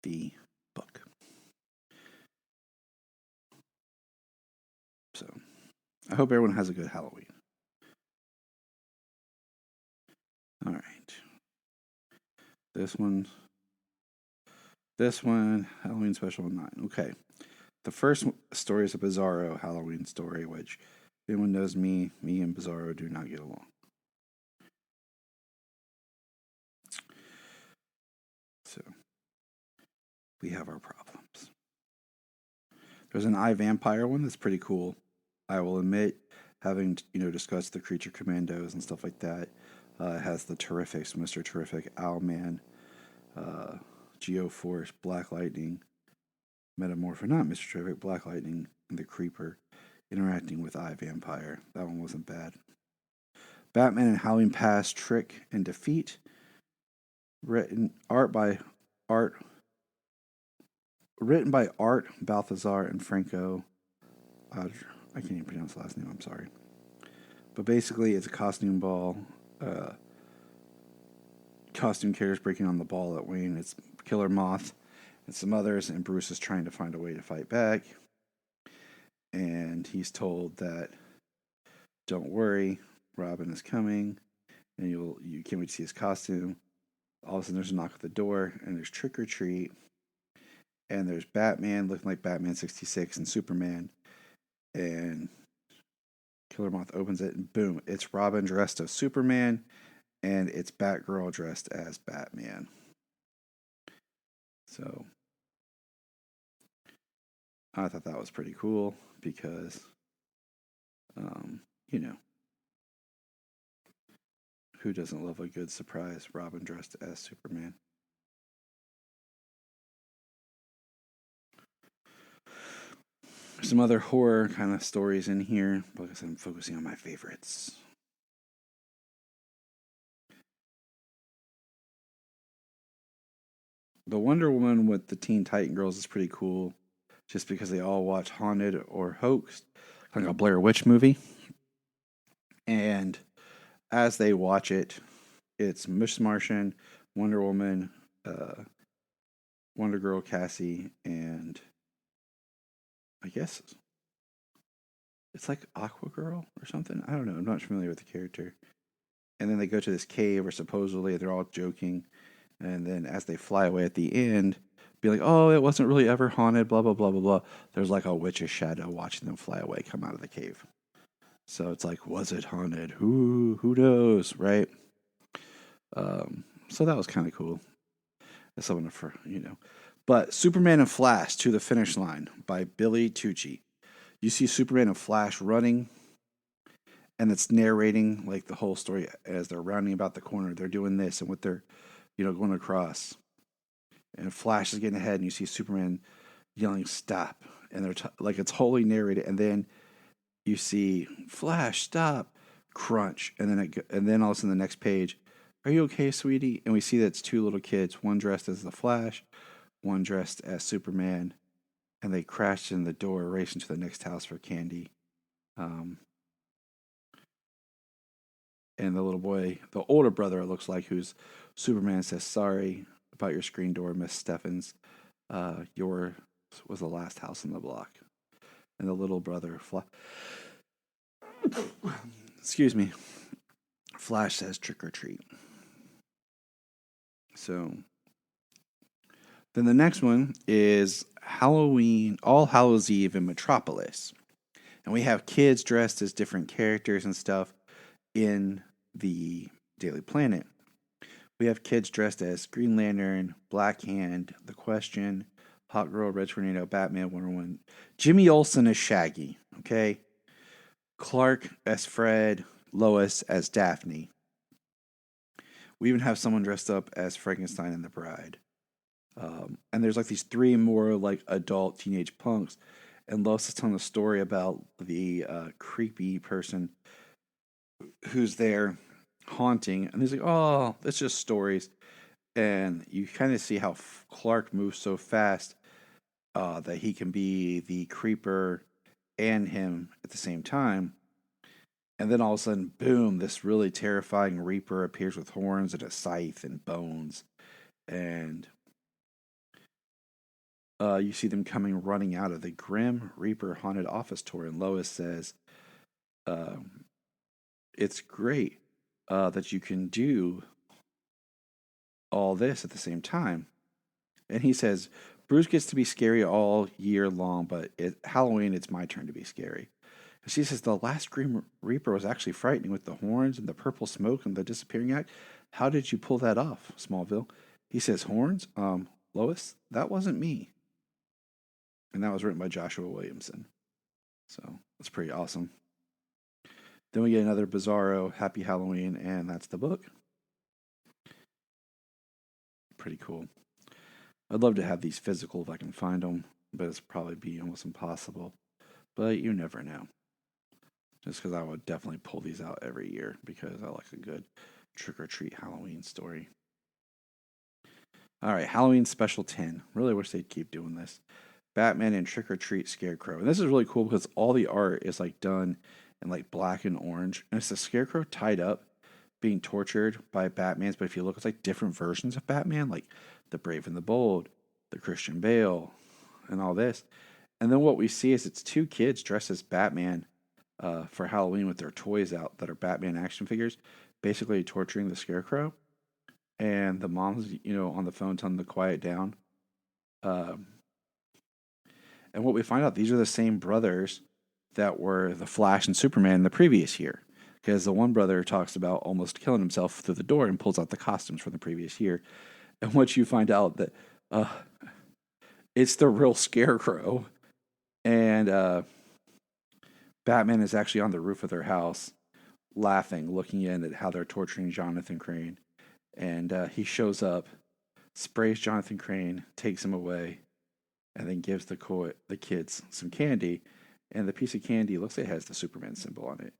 the book. So, I hope everyone has a good Halloween. All right. This one, Halloween Special 9. Okay. The first story is a Bizarro Halloween story, which, if anyone knows me and Bizarro do not get along. So, we have our problems. There's an iVampire one that's pretty cool. I will admit, having discussed the Creature Commandos and stuff like that, it has the Terrifics, Mr. Terrific, Owlman, Geoforce, Black Lightning, Metamorpho, not Mr. Terrific, Black Lightning, and the Creeper interacting with iVampire. That one wasn't bad. Batman and Halloween Past, Trick and Defeat. Written by Art Balthazar and Franco. I can't even pronounce the last name, I'm sorry. But basically, it's a costume ball. Costume characters breaking on the ball at Wayne. It's Killer Moth and some others, and Bruce is trying to find a way to fight back. And he's told that, don't worry, Robin is coming, and you can't wait to see his costume. All of a sudden, there's a knock at the door, and there's Trick or Treat, and there's Batman looking like Batman 66 and Superman, and Killer Moth opens it, and boom, it's Robin dressed as Superman, and it's Batgirl dressed as Batman. So, I thought that was pretty cool because, you know, who doesn't love a good surprise Robin dressed as Superman? Some other horror kind of stories in here because I'm focusing on my favorites. The Wonder Woman with the Teen Titan Girls is pretty cool just because they all watch Haunted or Hoaxed, like a Blair Witch movie. And as they watch it, it's Miss Martian, Wonder Woman, Wonder Girl Cassie, and I guess it's like Aqua Girl or something. I don't know. I'm not familiar with the character. And then they go to this cave, or supposedly they're all joking. And then as they fly away at the end, be like, oh, it wasn't really ever haunted, blah, blah, blah, blah, blah. There's like a witch's shadow watching them fly away, come out of the cave. So it's like, was it haunted? Who knows, right? So that was kind of cool. That's something for, But Superman and Flash to the Finish Line by Billy Tucci. You see Superman and Flash running, and it's narrating like the whole story as they're rounding about the corner. They're doing this and what they're, going across. And Flash is getting ahead, and you see Superman yelling, stop. And they're like, it's wholly narrated. And then you see Flash, stop, crunch. And then all of a sudden the next page, are you okay, sweetie? And we see that it's two little kids, one dressed as the Flash, one dressed as Superman. And they crashed in the door, racing to the next house for candy. And the little boy, the older brother, it looks like, who's Superman, says, sorry about your screen door, Miss Steffens. Yours was the last house on the block. And the little brother, excuse me, Flash says, trick or treat. So then the next one is Halloween, All Hallows Eve in Metropolis. And we have kids dressed as different characters and stuff in the Daily Planet. We have kids dressed as Green Lantern, Black Hand, The Question, Hot Girl, Red Tornado, Batman, Wonder Woman. Jimmy Olsen as Shaggy, okay? Clark as Fred, Lois as Daphne. We even have someone dressed up as Frankenstein and the Bride. And there's like these three more like adult teenage punks. And Lois is telling a story about the creepy person who's there haunting. And he's like, oh, it's just stories. And you kind of see how Clark moves so fast that he can be the creeper and him at the same time. And then all of a sudden, boom, this really terrifying Reaper appears with horns and a scythe and bones. And you see them running out of the Grim Reaper haunted office tour. And Lois says, it's great that you can do all this at the same time. And he says, Bruce gets to be scary all year long, but Halloween, it's my turn to be scary. And she says, the last Grim Reaper was actually frightening with the horns and the purple smoke and the disappearing act. How did you pull that off, Smallville? He says, horns? Lois, that wasn't me. And that was written by Joshua Williamson. So that's pretty awesome. Then we get another Bizarro Happy Halloween, and that's the book. Pretty cool. I'd love to have these physical if I can find them, but it's probably be almost impossible. But you never know. Just because I would definitely pull these out every year because I like a good trick-or-treat Halloween story. All right, Halloween Special 10. Really wish they'd keep doing this. Batman and Trick-or-Treat Scarecrow. And this is really cool because all the art is like done in like black and orange. And it's the Scarecrow tied up, being tortured by Batman's. But if you look, it's like different versions of Batman, like the Brave and the Bold, the Christian Bale, and all this. And then what we see is it's two kids dressed as Batman for Halloween with their toys out that are Batman action figures, basically torturing the Scarecrow. And the mom's, on the phone telling them to quiet down. And what we find out, these are the same brothers that were the Flash and Superman the previous year. Because the one brother talks about almost killing himself through the door and pulls out the costumes from the previous year. And once you find out that it's the real Scarecrow, And Batman is actually on the roof of their house, laughing, looking in at how they're torturing Jonathan Crane. And he shows up, sprays Jonathan Crane, takes him away, and then gives the kids some candy. And the piece of candy looks like it has the Superman symbol on it.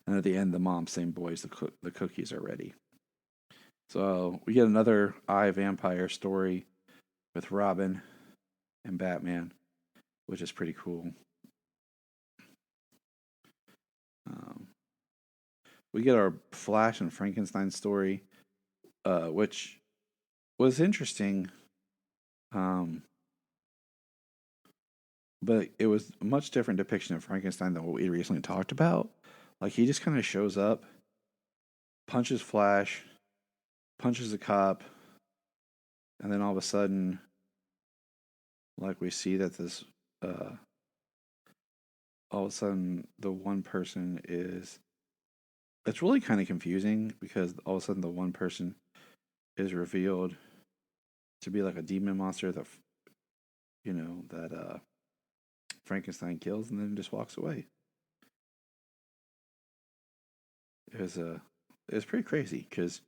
And at the end, the mom's saying, "Boys, the cookies are ready." So we get another Eye Vampire story with Robin and Batman, which is pretty cool. We get our Flash and Frankenstein story, which was interesting, but it was a much different depiction of Frankenstein than what we recently talked about. Like, he just kind of shows up, punches Flash, punches a cop, and then all of a sudden, like, we see that this, all of a sudden, the one person is, it's really kind of confusing because all of a sudden the one person is revealed to be like a demon monster that, that Frankenstein kills and then just walks away. It was pretty crazy because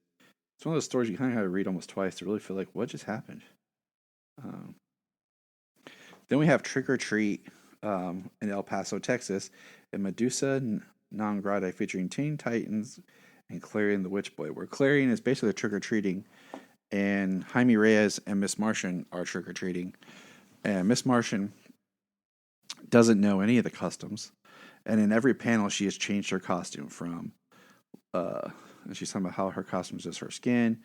it's one of those stories you kind of have to read almost twice to really feel like what just happened. Then we have Trick or Treat in El Paso, Texas, and Medusa Non Grata featuring Teen Titans and Clarion the Witch Boy, where Clarion is basically trick or treating, and Jaime Reyes and Miss Martian are trick or treating, and Miss Martian doesn't know any of the customs, and in every panel she has changed her costume from, and she's talking about how her costume is just her skin,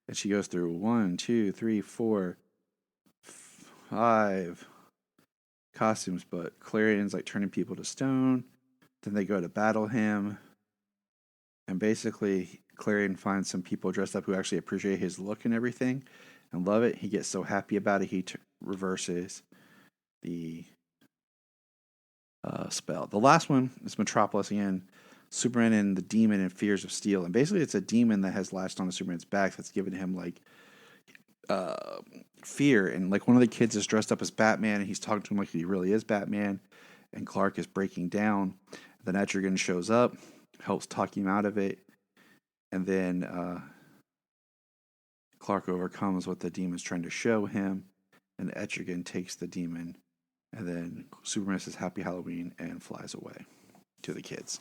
and she goes through 1, 2, 3, 4, 5 costumes, but Clarion's like turning people to stone. Then they go to battle him, and basically Clarion finds some people dressed up who actually appreciate his look and everything and love it. He gets so happy about it, he reverses the spell. The last one is Metropolis again. Superman and the Demon and Fears of Steel. And basically it's a demon that has latched onto Superman's back that's given him like fear. And like one of the kids is dressed up as Batman and he's talking to him like he really is Batman. And Clark is breaking down. Then Etrigan shows up, helps talk him out of it. And then Clark overcomes what the demon's trying to show him. And Etrigan takes the demon. And then Superman says Happy Halloween and flies away to the kids.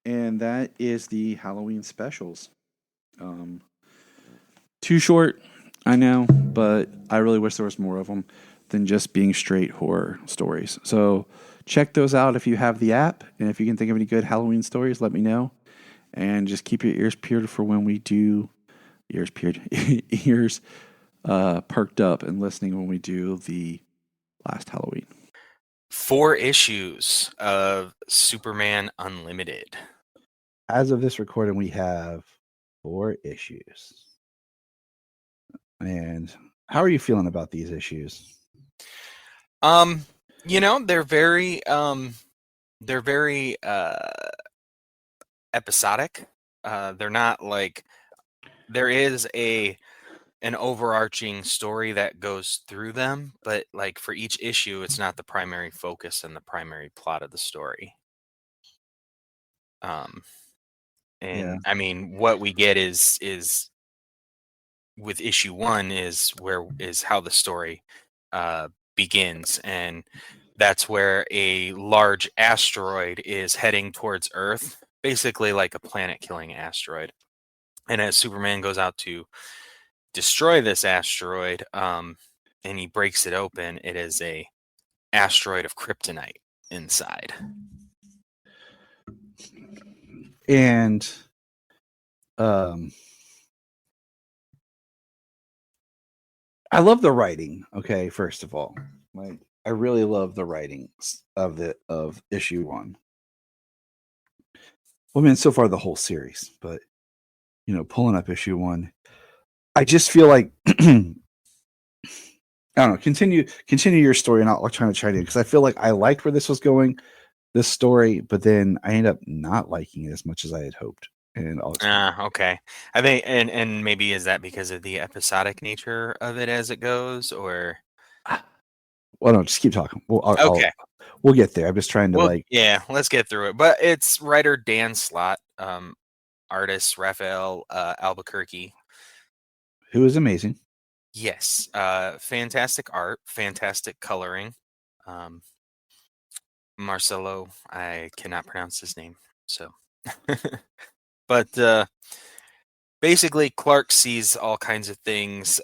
And that is the Halloween specials. Too short, I know, but I really wish there was more of them than just being straight horror stories. So check those out if you have the app. And if you can think of any good Halloween stories, let me know. And just keep your ears peeled for when we do ears perked up and listening when we do the last Halloween. 4 issues of Superman Unlimited. As of this recording, we have 4 issues. And how are you feeling about these issues? They're very episodic. They're not like, there is an overarching story that goes through them, but like for each issue, it's not the primary focus and the primary plot of the story. Yeah. I mean, what we get is with issue 1 is how the story begins, and that's where a large asteroid is heading towards Earth, basically like a planet-killing asteroid. And as Superman goes out to destroy this asteroid, and he breaks it open, it is a asteroid of kryptonite inside. And I love the writing. Okay, first of all, like I really love the writings of issue 1. Well, I mean, so far the whole series, but pulling up issue 1, I just feel like I don't know. Continue your story, and I'll try to chime in because I feel like I liked where this was going, this story, but then I end up not liking it as much as I had hoped. And okay. I think, and maybe is that because of the episodic nature of it as it goes, or? Well, no, just keep talking. Okay. We'll get there. I'm just trying to let's get through it. But it's writer Dan Slott, artist Raphael Albuquerque. who is amazing. Yes, fantastic art, fantastic coloring. Marcelo, I cannot pronounce his name, so. But basically, Clark sees all kinds of things.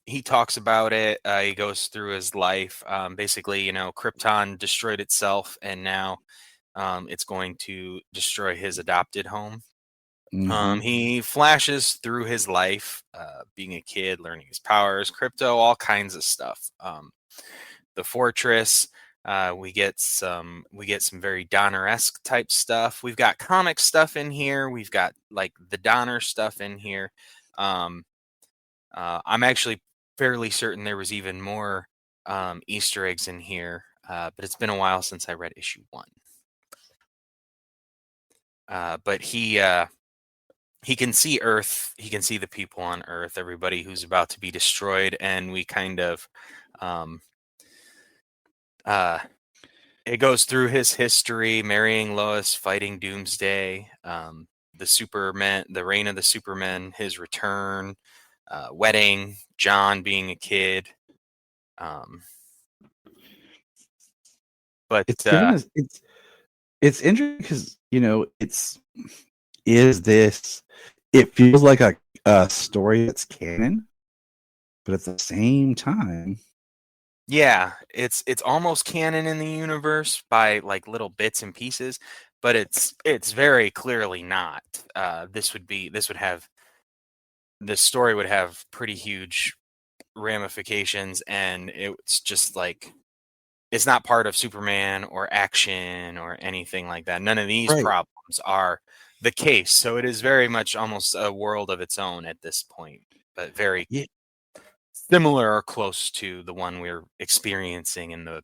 He talks about it. He goes through his life. Basically, Krypton destroyed itself, and now it's going to destroy his adopted home. He flashes through his life, being a kid, learning his powers, crypto, all kinds of stuff. The fortress. We get some very Donner-esque type stuff. We've got comic stuff in here. We've got like the Donner stuff in here. I'm actually fairly certain there was even more Easter eggs in here, but it's been a while since I read issue 1. But he can see Earth. He can see the people on Earth, everybody who's about to be destroyed, and we kind of it goes through his history, marrying Lois, fighting Doomsday, the Superman, the reign of the Supermen, his return, wedding, John being a kid. But It's given us, it's interesting because it feels like a story that's canon, but at the same time, yeah, it's almost canon in the universe by like little bits and pieces, but it's very clearly not. This story would have pretty huge ramifications, and it's just like it's not part of Superman or action or anything like that. None of these Right. problems are the case, so it is very much almost a world of its own at this point, but very similar or close to the one we're experiencing in the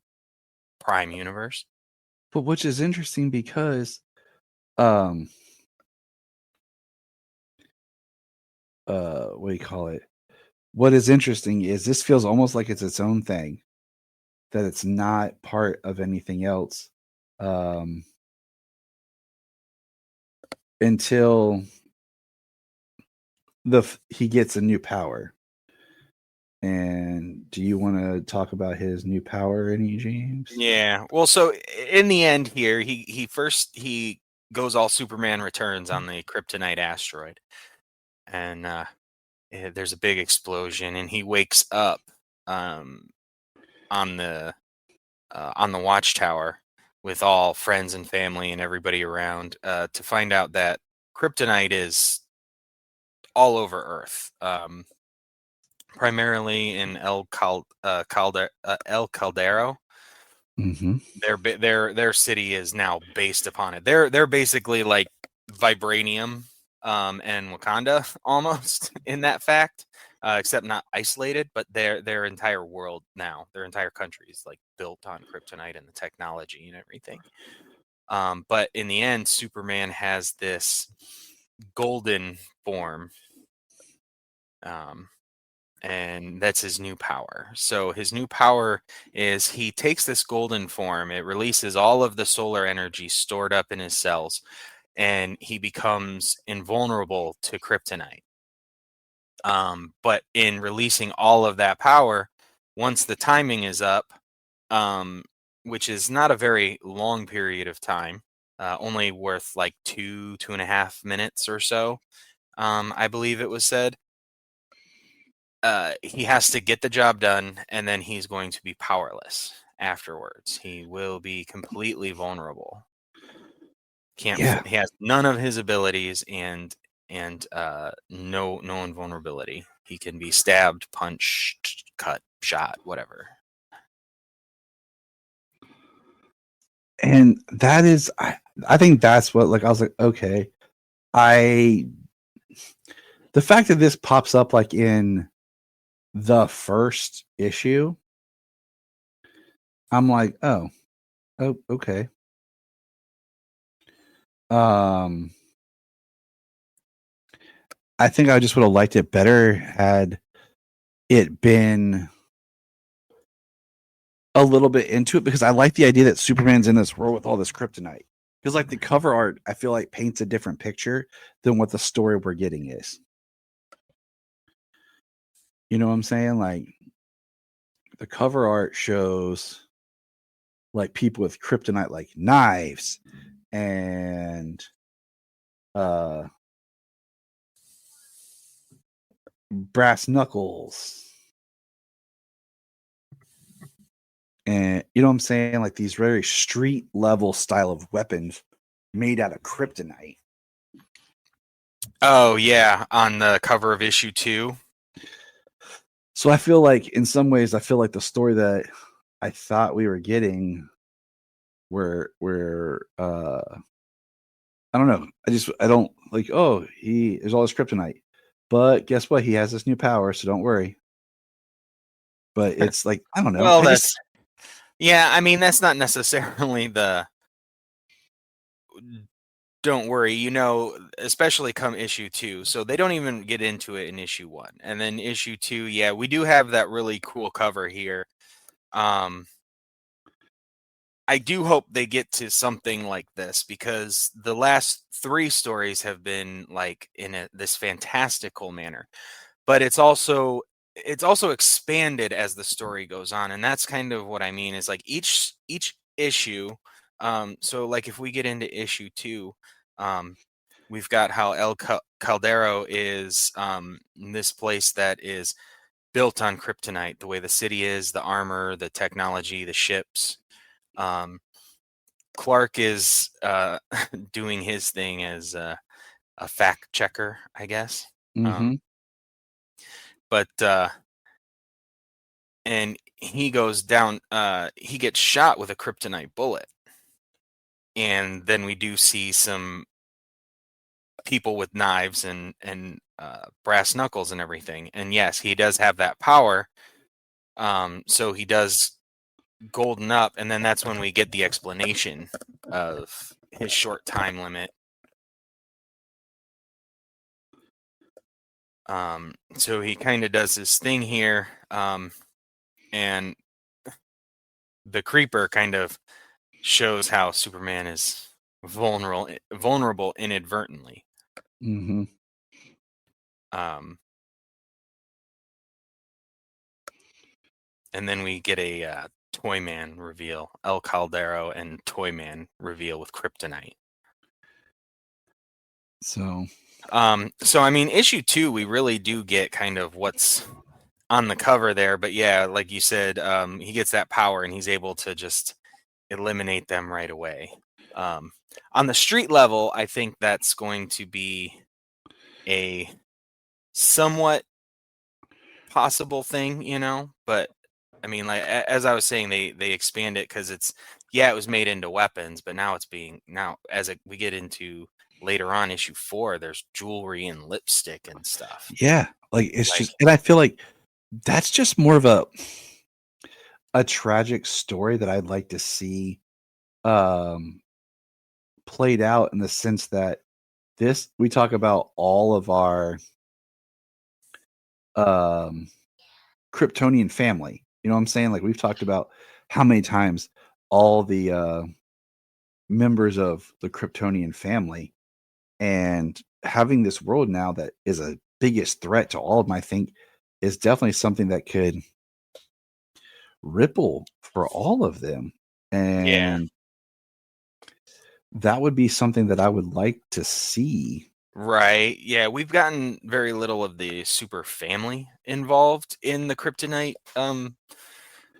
Prime universe. But which is interesting because what do you call it? What is interesting is this feels almost like it's its own thing, that it's not part of anything else until he gets a new power. And do you want to talk about his new power, any, James? Yeah. Well, so in the end here, he goes all Superman Returns on the Kryptonite asteroid, and there's a big explosion, and he wakes up on the watchtower with all friends and family and everybody around to find out that Kryptonite is all over Earth. Primarily in El Caldero. Mm-hmm. Their city is now based upon it. They're basically like vibranium and Wakanda almost in that fact, except not isolated. But their entire world now, their entire country is like built on kryptonite and the technology and everything. But in the end, Superman has this golden form. And that's his new power. So his new power is he takes this golden form, it releases all of the solar energy stored up in his cells, and he becomes invulnerable to kryptonite. But in releasing all of that power, once the timing is up, which is not a very long period of time, only worth like 2.5 minutes or so, I believe it was said. He has to get the job done, and then he's going to be powerless afterwards. He will be completely vulnerable. He has none of his abilities and no invulnerability. He can be stabbed, punched, cut, shot, whatever. And that is, I think that's what, like, I was like, okay, the fact that this pops up like in the first issue, I'm like, oh, okay. I think I just would have liked it better had it been a little bit into it because I like the idea that Superman's in this world with all this kryptonite. Because like the cover art, I feel like paints a different picture than what the story we're getting is. You know what I'm saying? Like the cover art shows like people with kryptonite, like knives and brass knuckles. And you know what I'm saying? Like these very street level style of weapons made out of kryptonite. Oh yeah, on the cover of issue 2. So I feel like in some ways, I feel like the story that I thought we were getting where I don't know. I don't like, oh, there's all this kryptonite. But guess what? He has this new power, so don't worry. But it's like, I don't know. Well, that's not necessarily the don't worry, especially come issue 2. So they don't even get into it in issue 1. And then issue 2, yeah, we do have that really cool cover here. I do hope they get to something like this because the last 3 stories have been like in this fantastical manner. But it's also expanded as the story goes on, and that's kind of what I mean is like each issue. So like if we get into issue 2, we've got how El Caldero is this place that is built on kryptonite, the way the city is, the armor, the technology, the ships. Clark is doing his thing as a fact checker, I guess. Mm-hmm. But and he goes down, he gets shot with a kryptonite bullet. And then we do see some people with knives and brass knuckles and everything. And yes, he does have that power. So he does golden up, and then that's when we get the explanation of his short time limit. So he kind of does his thing here, and the Creeper kind of shows how Superman is vulnerable inadvertently. Mm-hmm. And then we get a Toyman reveal, El Caldero and Toyman reveal with kryptonite. So I mean, issue 2, we really do get kind of what's on the cover there, but yeah, like you said, he gets that power and he's able to just eliminate them right away. On the street level, I think that's going to be a somewhat possible thing, but I mean, like as I was saying, they expand it because it was made into weapons, but now we get into later on issue 4, there's jewelry and lipstick and stuff. Yeah, like it's just, and I feel like that's just more of a tragic story that I'd like to see played out in the sense that we talk about all of our Kryptonian family. You know what I'm saying? Like we've talked about how many times all the members of the Kryptonian family, and having this world now that is a biggest threat to all of them, I think is definitely something that could ripple for all of them. And that would be something that I would like to see. Right. Yeah, we've gotten very little of the super family involved in the kryptonite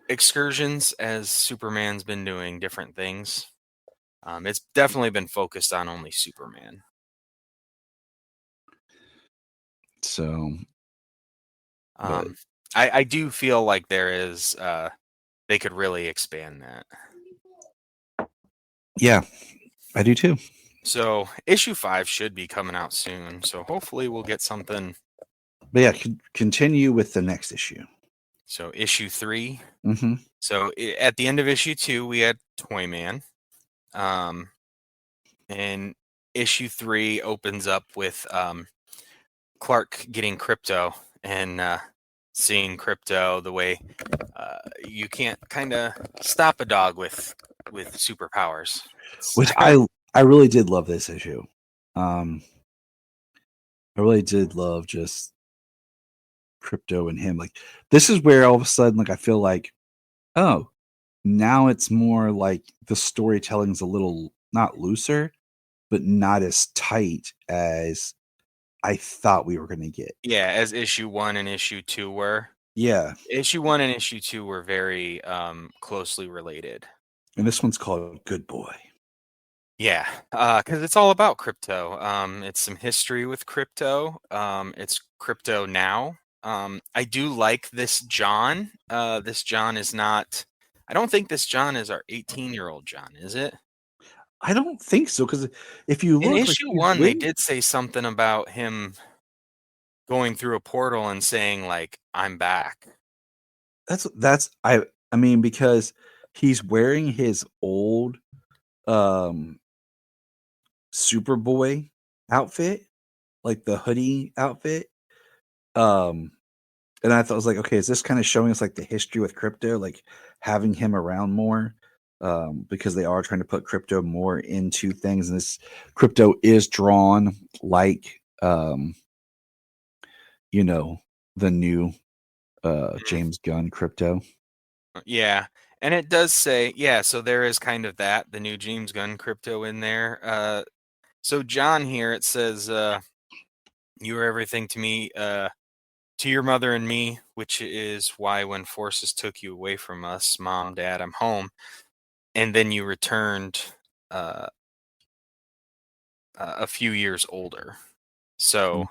excursions as Superman's been doing different things. It's definitely been focused on only Superman. So I do feel like there is they could really expand that. Yeah, I do too. So issue 5 should be coming out soon. So hopefully we'll get something. But yeah, continue with the next issue. So issue 3. Mm-hmm. So at the end of issue 2, we had Toyman. And issue 3 opens up with Clark getting crypto and seeing Crypto the way you can't kind of stop a dog with superpowers. Which I really did love this issue. I really did love just Crypto and him. Like, this is where all of a sudden, like, I feel like, oh, now it's more like the storytelling's a little not looser, but not as tight as I thought we were going to get. Yeah, as issue 1 and issue 2 were. Yeah. Issue 1 and issue 2 were very closely related. And this one's called Good Boy. Yeah, because it's all about Crypto. It's some history with Crypto. It's Crypto now. I do like this John. This John is not. I don't think this John is our 18-year-old John, is it? I don't think so, because if you In look, issue 1, they did say something about him going through a portal and saying, like, "I'm back." That's I mean, because he's wearing his old Superboy outfit, like the hoodie outfit. And I thought, I was like, okay, is this kind of showing us like the history with Crypto, like having him around more? Because they are trying to put Crypto more into things, and this Crypto is drawn like you know, the new James Gunn Crypto. Yeah, and it does say, yeah, so there is kind of that, the new James Gunn Crypto in there. So John here, it says, you are everything to me, to your mother and me, which is why when forces took you away from us, Mom, Dad, I'm home, and then you returned a few years older. So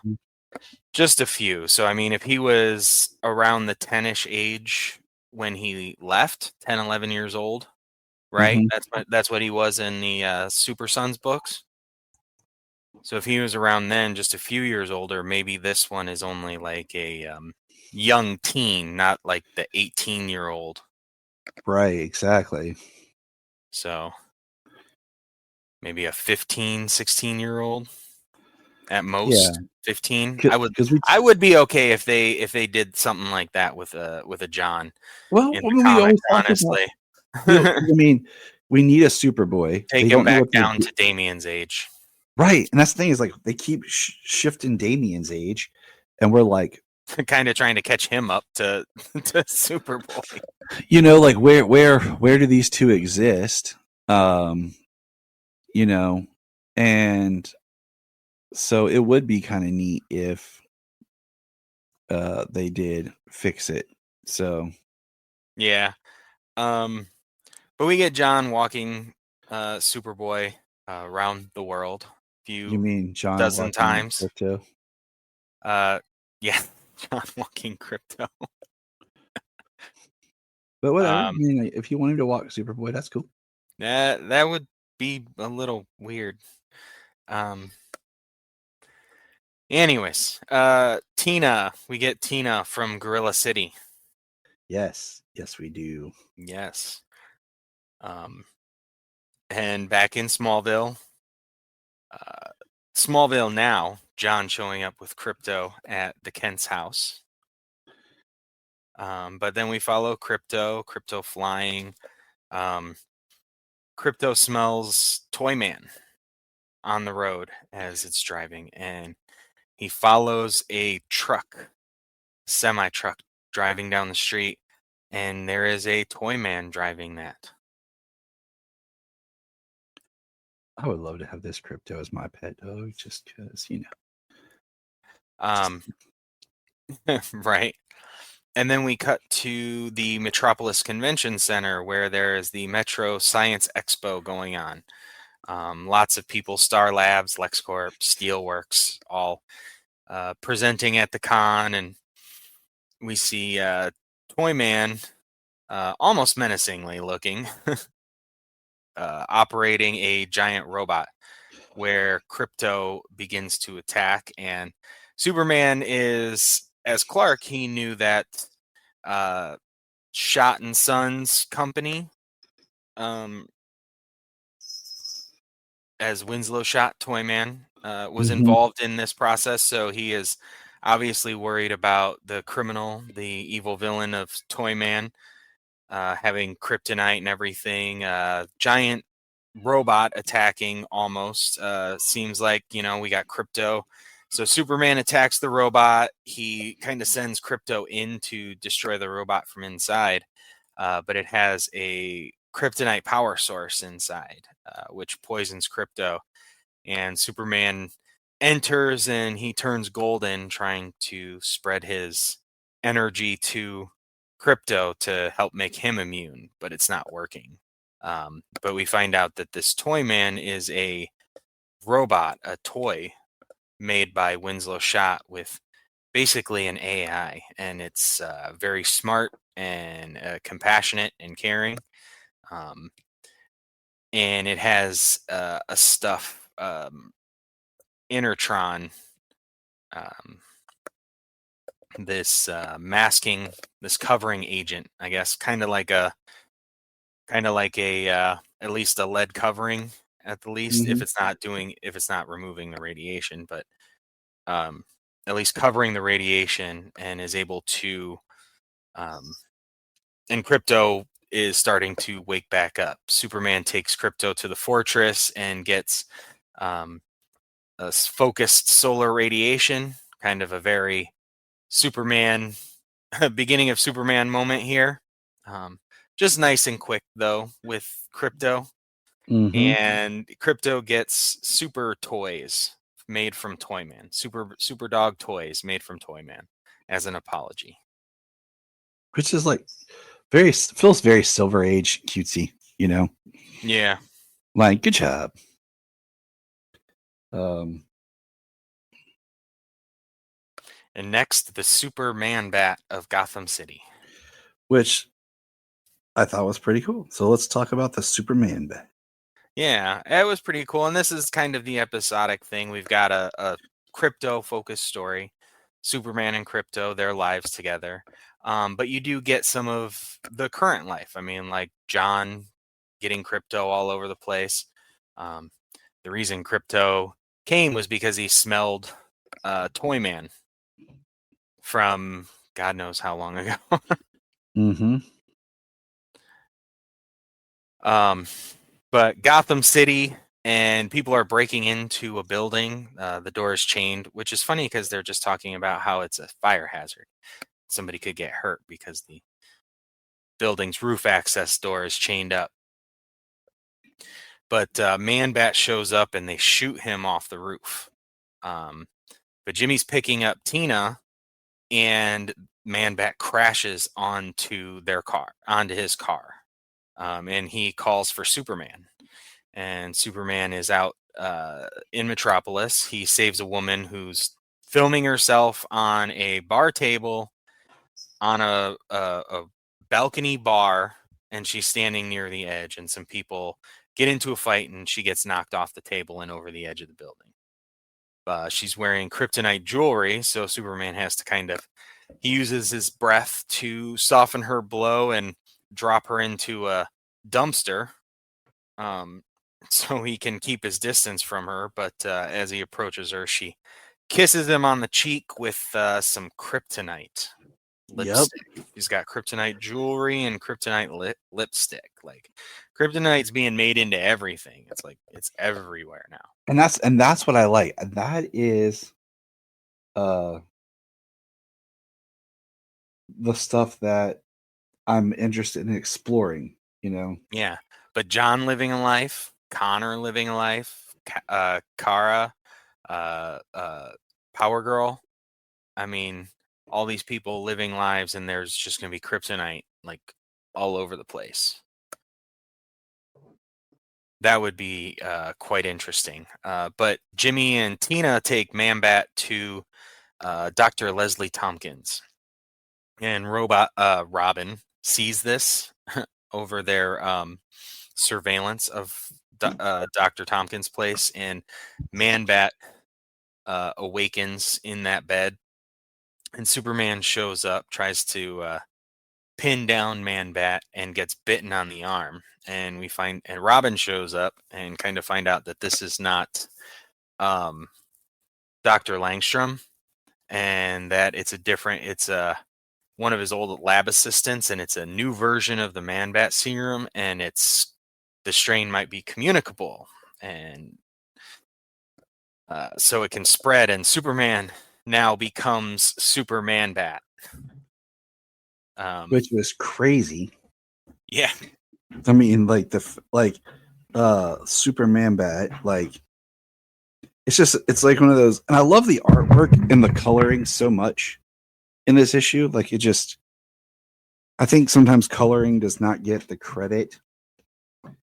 just a few. So, I mean, if he was around the 10-ish age when he left, 10, 11 years old, right? That's what he was in the Super Sons books. So if he was around then, just a few years older, maybe this one is only like a young teen, not like the 18-year-old. Right, exactly. So maybe a 15, 16-year-old at most. 15. I would be okay if they did something like that with a John. Well, In I the mean, we comic, always talk honestly. about. I mean, we need a Superboy. Take They him don't know back what they're down to Damien's age. Right, and that's the thing is like they keep shifting Damien's age, and we're like, kind of trying to catch him up to Superboy. You know, like where do these two exist? You know, and so it would be kind of neat if they did fix it. So yeah, but we get John walking Superboy around the world a you few mean John dozen walking times. Crypto? Yeah, John walking Crypto. But whatever. I mean, like, if you want him to walk Superboy, that's cool. That would be a little weird. Anyways, Tina, we get Tina from Gorilla City. Yes, we do. Yes. And back in Smallville. Smallville now, John showing up with Crypto at the Kent's house. But then we follow Crypto flying. Crypto smells Toyman on the road as it's driving, and he follows a truck, semi-truck, driving down the street, and there is a Toyman driving that. I would love to have this Crypto as my pet dog, just because, you know. Right. And then we cut to the Metropolis Convention Center, where there is the Metro Science Expo going on. Lots of people, Star Labs, LexCorp, Steelworks, all presenting at the con, and we see Toyman, almost menacingly looking, operating a giant robot, where Crypto begins to attack, and Superman is, as Clark, he knew that Schott and Sons company, as Winslow Schott, Toyman, was involved in this process, so he is obviously worried about the criminal, the evil villain of Toyman, having kryptonite and everything. Giant robot attacking almost. Seems like, we got Krypto. So Superman attacks the robot. He kind of sends Krypto in to destroy the robot from inside. But it has a kryptonite power source inside, which poisons Krypto. And Superman enters and he turns golden, trying to spread his energy to Krypto to help make him immune, but it's not working. But we find out that this Toyman is a robot, a toy made by Winslow Schott with basically an AI, and it's very smart and compassionate and caring. And it has a stuff Intertron, this masking, this covering agent, I guess, kind of like a at least a lead covering at the least, if it's not removing the radiation, but at least covering the radiation, and is able to and Krypto is starting to wake back up. Superman takes Krypto to the fortress and gets a focused solar radiation, kind of a very Superman beginning of Superman moment here. Just nice and quick though with Krypto. And Krypto gets super toys made from Toyman, super dog toys made from Toyman as an apology. Which is like feels very Silver Age cutesy, Yeah. Like, good job. And next, the Superman Bat of Gotham City, which I thought was pretty cool. So let's talk about the Superman Bat. Yeah, it was pretty cool. And this is kind of the episodic thing. We've got a Krypto-focused story, Superman and Krypto, their lives together. But you do get some of the current life. I mean, like John getting Krypto all over the place. The reason Krypto came was because he smelled Toyman from God knows how long ago. But Gotham City, and people are breaking into a building. The door is chained, which is funny because they're just talking about how it's a fire hazard. Somebody could get hurt because the building's roof access door is chained up. But Man-Bat shows up and they shoot him off the roof. But Jimmy's picking up Tina, and Man-Bat crashes onto his car. And he calls for Superman. And Superman is out in Metropolis. He saves a woman who's filming herself on a bar table on a balcony bar, and she's standing near the edge, and some people get into a fight, and she gets knocked off the table and over the edge of the building. She's wearing kryptonite jewelry, so Superman has to he uses his breath to soften her blow and drop her into a dumpster. So he can keep his distance from her, but as he approaches her, she kisses him on the cheek with some kryptonite lipstick. Yep. He's got kryptonite jewelry and kryptonite lipstick. Like, kryptonite's being made into everything. It's like it's everywhere now. And that's what I like. That is the stuff that I'm interested in exploring, Yeah. But John living a life, Connor living a life, Kara, Power Girl. I mean, all these people living lives, and there's just going to be kryptonite like all over the place. That would be quite interesting. But Jimmy and Tina take Man-Bat to Dr. Leslie Tompkins. And Robin sees this over their surveillance of Dr. Tompkins' place, and Man-Bat awakens in that bed, and Superman shows up, tries to pin down Man-Bat, and gets bitten on the arm. And Robin shows up and kind of find out that this is not Dr. Langstrom, and that it's one of his old lab assistants, and it's a new version of the Man-Bat serum, and the strain might be communicable, and so it can spread, and Superman now becomes Superman Bat. Which was crazy. Yeah. I mean, Superman Bat, it's like one of those, and I love the artwork and the coloring so much in this issue. I think sometimes coloring does not get the credit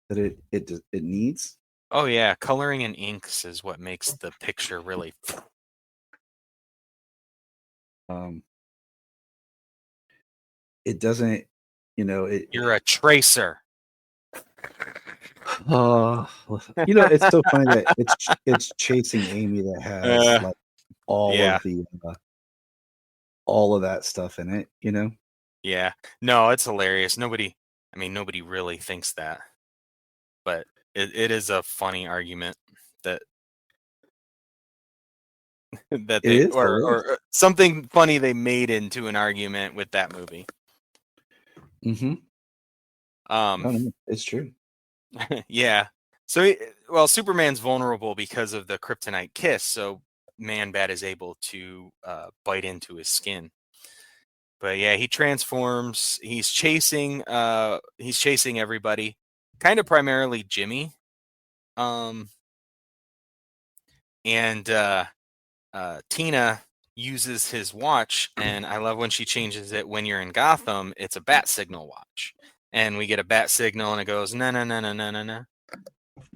that it needs. Oh yeah, coloring in inks is what makes the picture really. It doesn't, You're a tracer. It's so funny that it's Chasing Amy that has all of that stuff in it. Yeah, no, it's hilarious. Nobody really thinks that, but it is a funny argument that they or something funny they made into an argument with that movie. Mm-hmm. It's true. Yeah. So, Superman's vulnerable because of the kryptonite kiss, so Man-Bat is able to bite into his skin. But yeah, he transforms. He's chasing everybody, kind of primarily Jimmy. And Tina uses his watch, and I love when she changes it. When you're in Gotham, it's a bat signal watch, and we get a bat signal, and it goes na na na na na na na.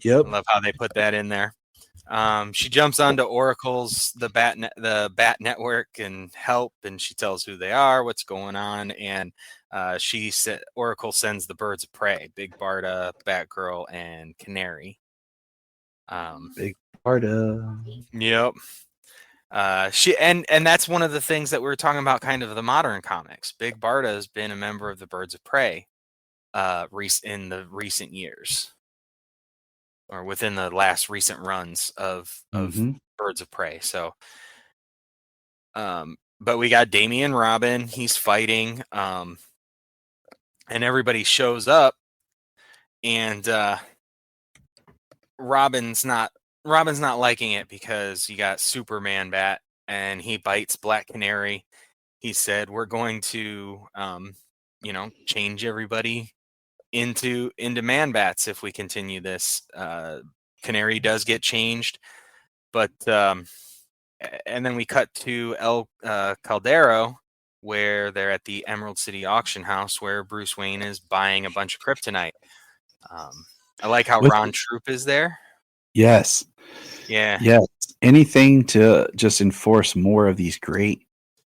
Yep. I love how they put that in there. She jumps onto Oracle's the Bat Network and help, and she tells who they are, what's going on, and Oracle sends the birds of prey: Big Barda, Batgirl, and Canary. Big Barda. Yep. And that's one of the things that we were talking about, kind of the modern comics. Big Barda has been a member of the Birds of Prey in the recent years, or within the last recent runs of Birds of Prey. So, but we got Damian Robin. He's fighting, and everybody shows up, and Robin's not liking it because you got Superman Bat, and he bites Black Canary. He said, "We're going to, change everybody into Man-Bats if we continue this." Canary does get changed, but and then we cut to El Caldero, where they're at the Emerald City auction house, where Bruce Wayne is buying a bunch of kryptonite. I like how Ron Troop is there. Yes. Yeah. Yes. Anything to just enforce more of these great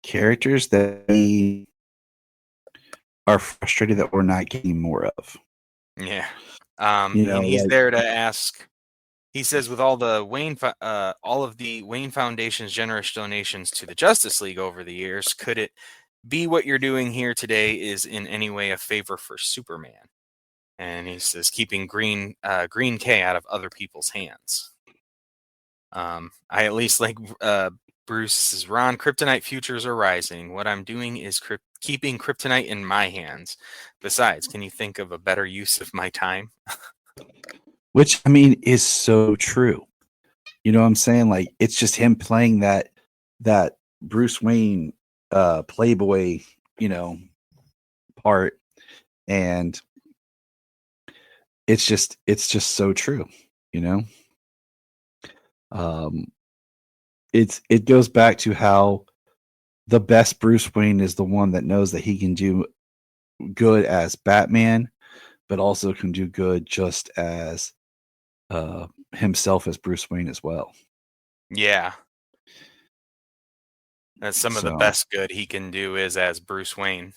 characters that we are frustrated that we're not getting more of. Yeah. And he's there to ask. He says, with all of the Wayne Foundation's generous donations to the Justice League over the years, could it be what you're doing here today is in any way a favor for Superman? And he says, keeping green K out of other people's hands. I at least like Bruce says, Ron, kryptonite futures are rising. What I'm doing is keeping kryptonite in my hands. Besides, can you think of a better use of my time? Which, I mean, is so true. You know what I'm saying? Like, it's just him playing that Bruce Wayne playboy, part, and it's just so true. It goes back to how the best Bruce Wayne is the one that knows that he can do good as Batman, but also can do good just as himself as Bruce Wayne as well. Yeah. That's some of the best good he can do is as Bruce Wayne.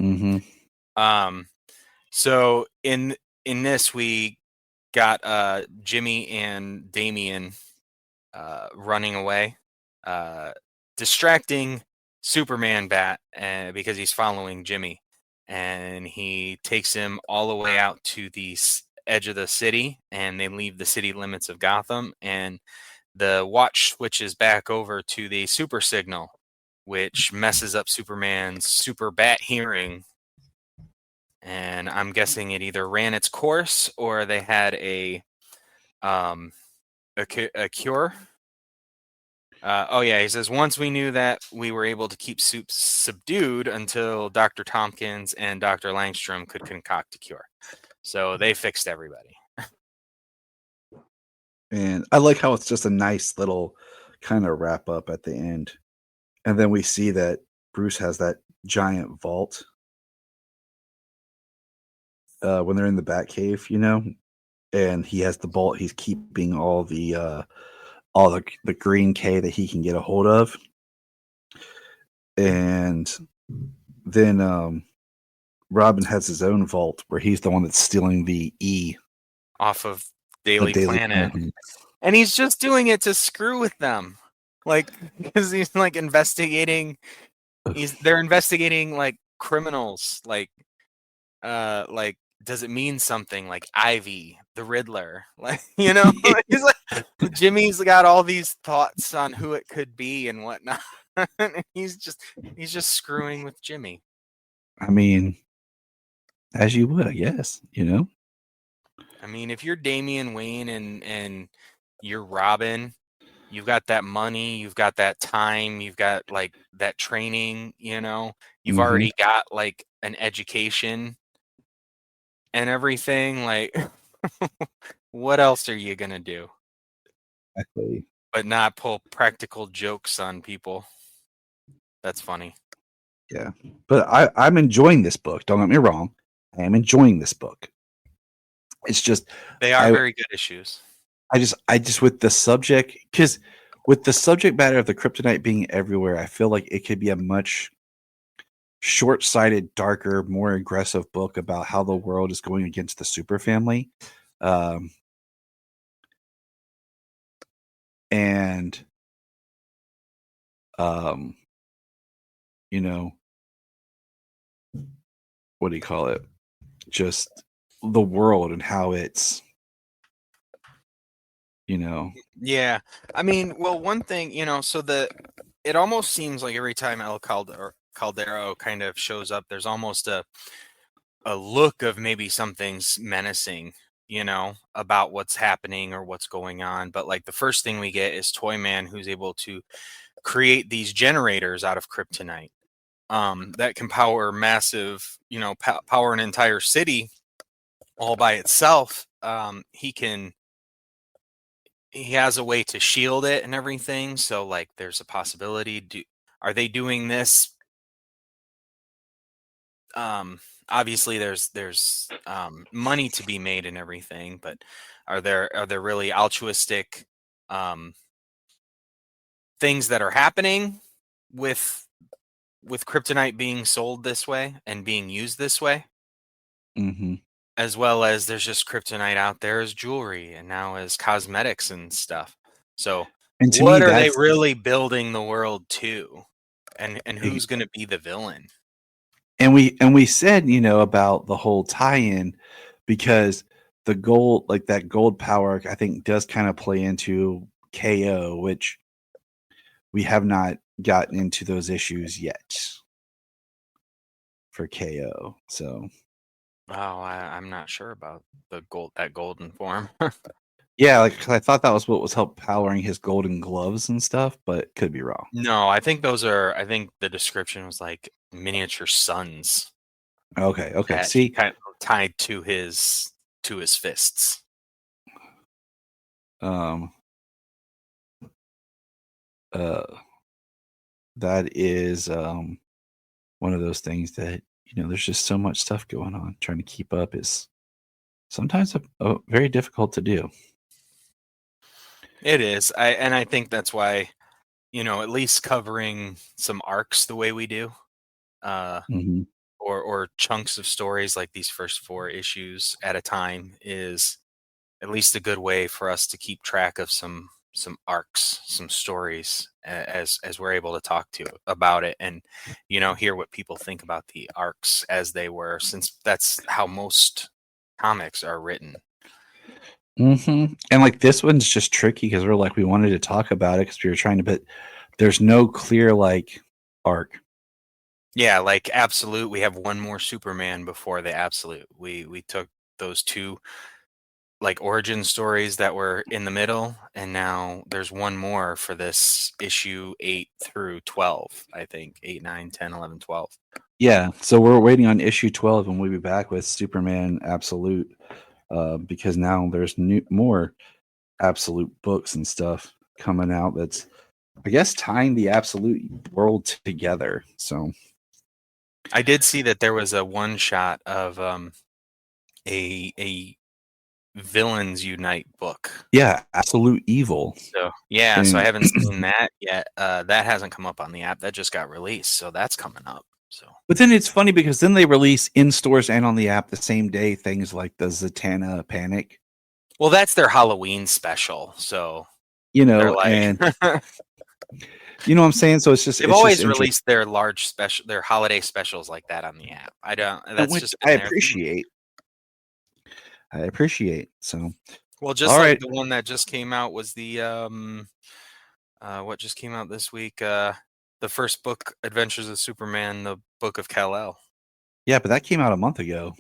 Mm-hmm. So in this, we got Jimmy and Damian running away, distracting Superman Bat because he's following Jimmy, and he takes him all the way out to the edge of the city, and they leave the city limits of Gotham, and the watch switches back over to the super signal, which messes up Superman's super bat hearing. And I'm guessing it either ran its course or they had a cure. He says, once we knew that, we were able to keep Soup subdued until Dr. Tompkins and Dr. Langstrom could concoct a cure. So they fixed everybody. And I like how it's just a nice little kind of wrap up at the end. And then we see that Bruce has that giant vault when they're in the Batcave, you know, and he has the vault. He's keeping all the green K that he can get a hold of. And then Robin has his own vault where he's the one that's stealing the E off of Daily Planet. And he's just doing it to screw with them. Like, because he's like investigating. They're investigating like criminals. Like, does it mean something? Like Ivy, the Riddler. Like, you know, he's like, Jimmy's got all these thoughts on who it could be and whatnot. he's just screwing with Jimmy. I mean, as you would, I guess, you know. I mean, if you're Damian Wayne and you're Robin, you've got that money, you've got that time, you've got like that training, you know, you've already got like an education and everything. Like, what else are you going to do? Exactly. But not pull practical jokes on people. That's funny. Yeah. But I'm enjoying this book. Don't get me wrong. I am enjoying this book. It's just they are very good issues. I just with the subject, because with the subject matter of the kryptonite being everywhere, I feel like it could be a much short-sighted, darker, more aggressive book about how the world is going against the super family. You know, what do you call it? Just the world and how it's, you know. Yeah. I mean, well, one thing, you know, so it almost seems like every time El Caldero kind of shows up, there's almost a look of maybe something's menacing, you know, about what's happening or what's going on. But like the first thing we get is Toyman, who's able to create these generators out of kryptonite that can power massive, you know, power an entire city all by itself. He has a way to shield it and everything. So like there's a possibility. Are they doing this? Obviously there's money to be made and everything, but are there really altruistic things that are happening with kryptonite being sold this way and being used this way? As well as there's just kryptonite out there as jewelry and now as cosmetics and stuff. So what are they really building the world to? And who's going to be the villain? And we said, you know, about the whole tie-in, because the gold, like that gold power, I think does kind of play into KO, which we have not gotten into those issues yet for KO. So, I'm not sure about that golden form. yeah, like, 'cause I thought that was what was help powering his golden gloves and stuff, but could be wrong. No, I think I think the description was like miniature suns. Okay. See, kind of tied to his fists. That is one of those things that, you know, there's just so much stuff going on. Trying to keep up is sometimes very difficult to do. It is. I think that's why, you know, at least covering some arcs the way we do, or chunks of stories like these first 4 issues at a time is at least a good way for us to keep track of some arcs, some stories, as we're able to talk about it and, you know, hear what people think about the arcs as they were, since that's how most comics are written. Mm-hmm. And like this one's just tricky because we're like we wanted to talk about it because we were trying to, but there's no clear like arc. Yeah, like Absolute, we have one more Superman before the Absolute. We took those two like origin stories that were in the middle, and now there's one more for this issue 8 through 12, I think. 8, 9, 10, 11, 12. Yeah, so we're waiting on issue 12, and we'll be back with Superman Absolute because now there's more Absolute books and stuff coming out. That's, I guess, tying the Absolute world together. So I did see that there was a one shot of a Villains Unite book. yeah, Absolute Evil. So yeah, so I haven't seen that yet. That hasn't come up on the app. That just got released, so that's coming up. So, but then it's funny because then they release in stores and on the app the same day things like the Zatanna Panic. well, that's their Halloween special. So You they're know, like, and you know what I'm saying? So it's just they've it's always just released their large special, their holiday specials like that on the app. I don't. That's which just I been their thing. appreciate. I appreciate. So Well, just all like right. the one that just came out was the what just came out this week? The first book, Adventures of Superman, the Book of Kal-El. Yeah, but that came out a month ago.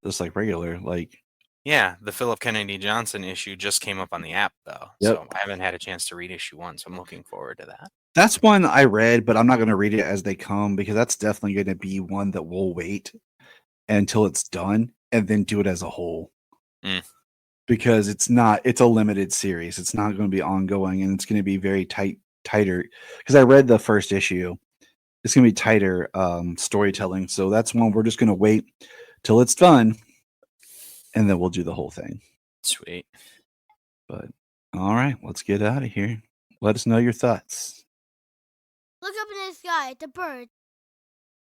Just like regular, like Yeah, the Philip Kennedy Johnson issue just came up on the app though, Yep. so I haven't had a chance to read issue 1, so I'm looking forward to that. That's one I read, but I'm not going to read it as they come because that's definitely going to be one that we'll wait until it's done and then do it as a whole. Because it's a limited series. It's not going to be ongoing and it's going to be very tighter. Because I read the first issue. It's going to be tighter storytelling. So that's one we're just going to wait till it's done and then we'll do the whole thing. Sweet. But all right, let's get out of here. Let us know your thoughts. Look up in the sky at the birds.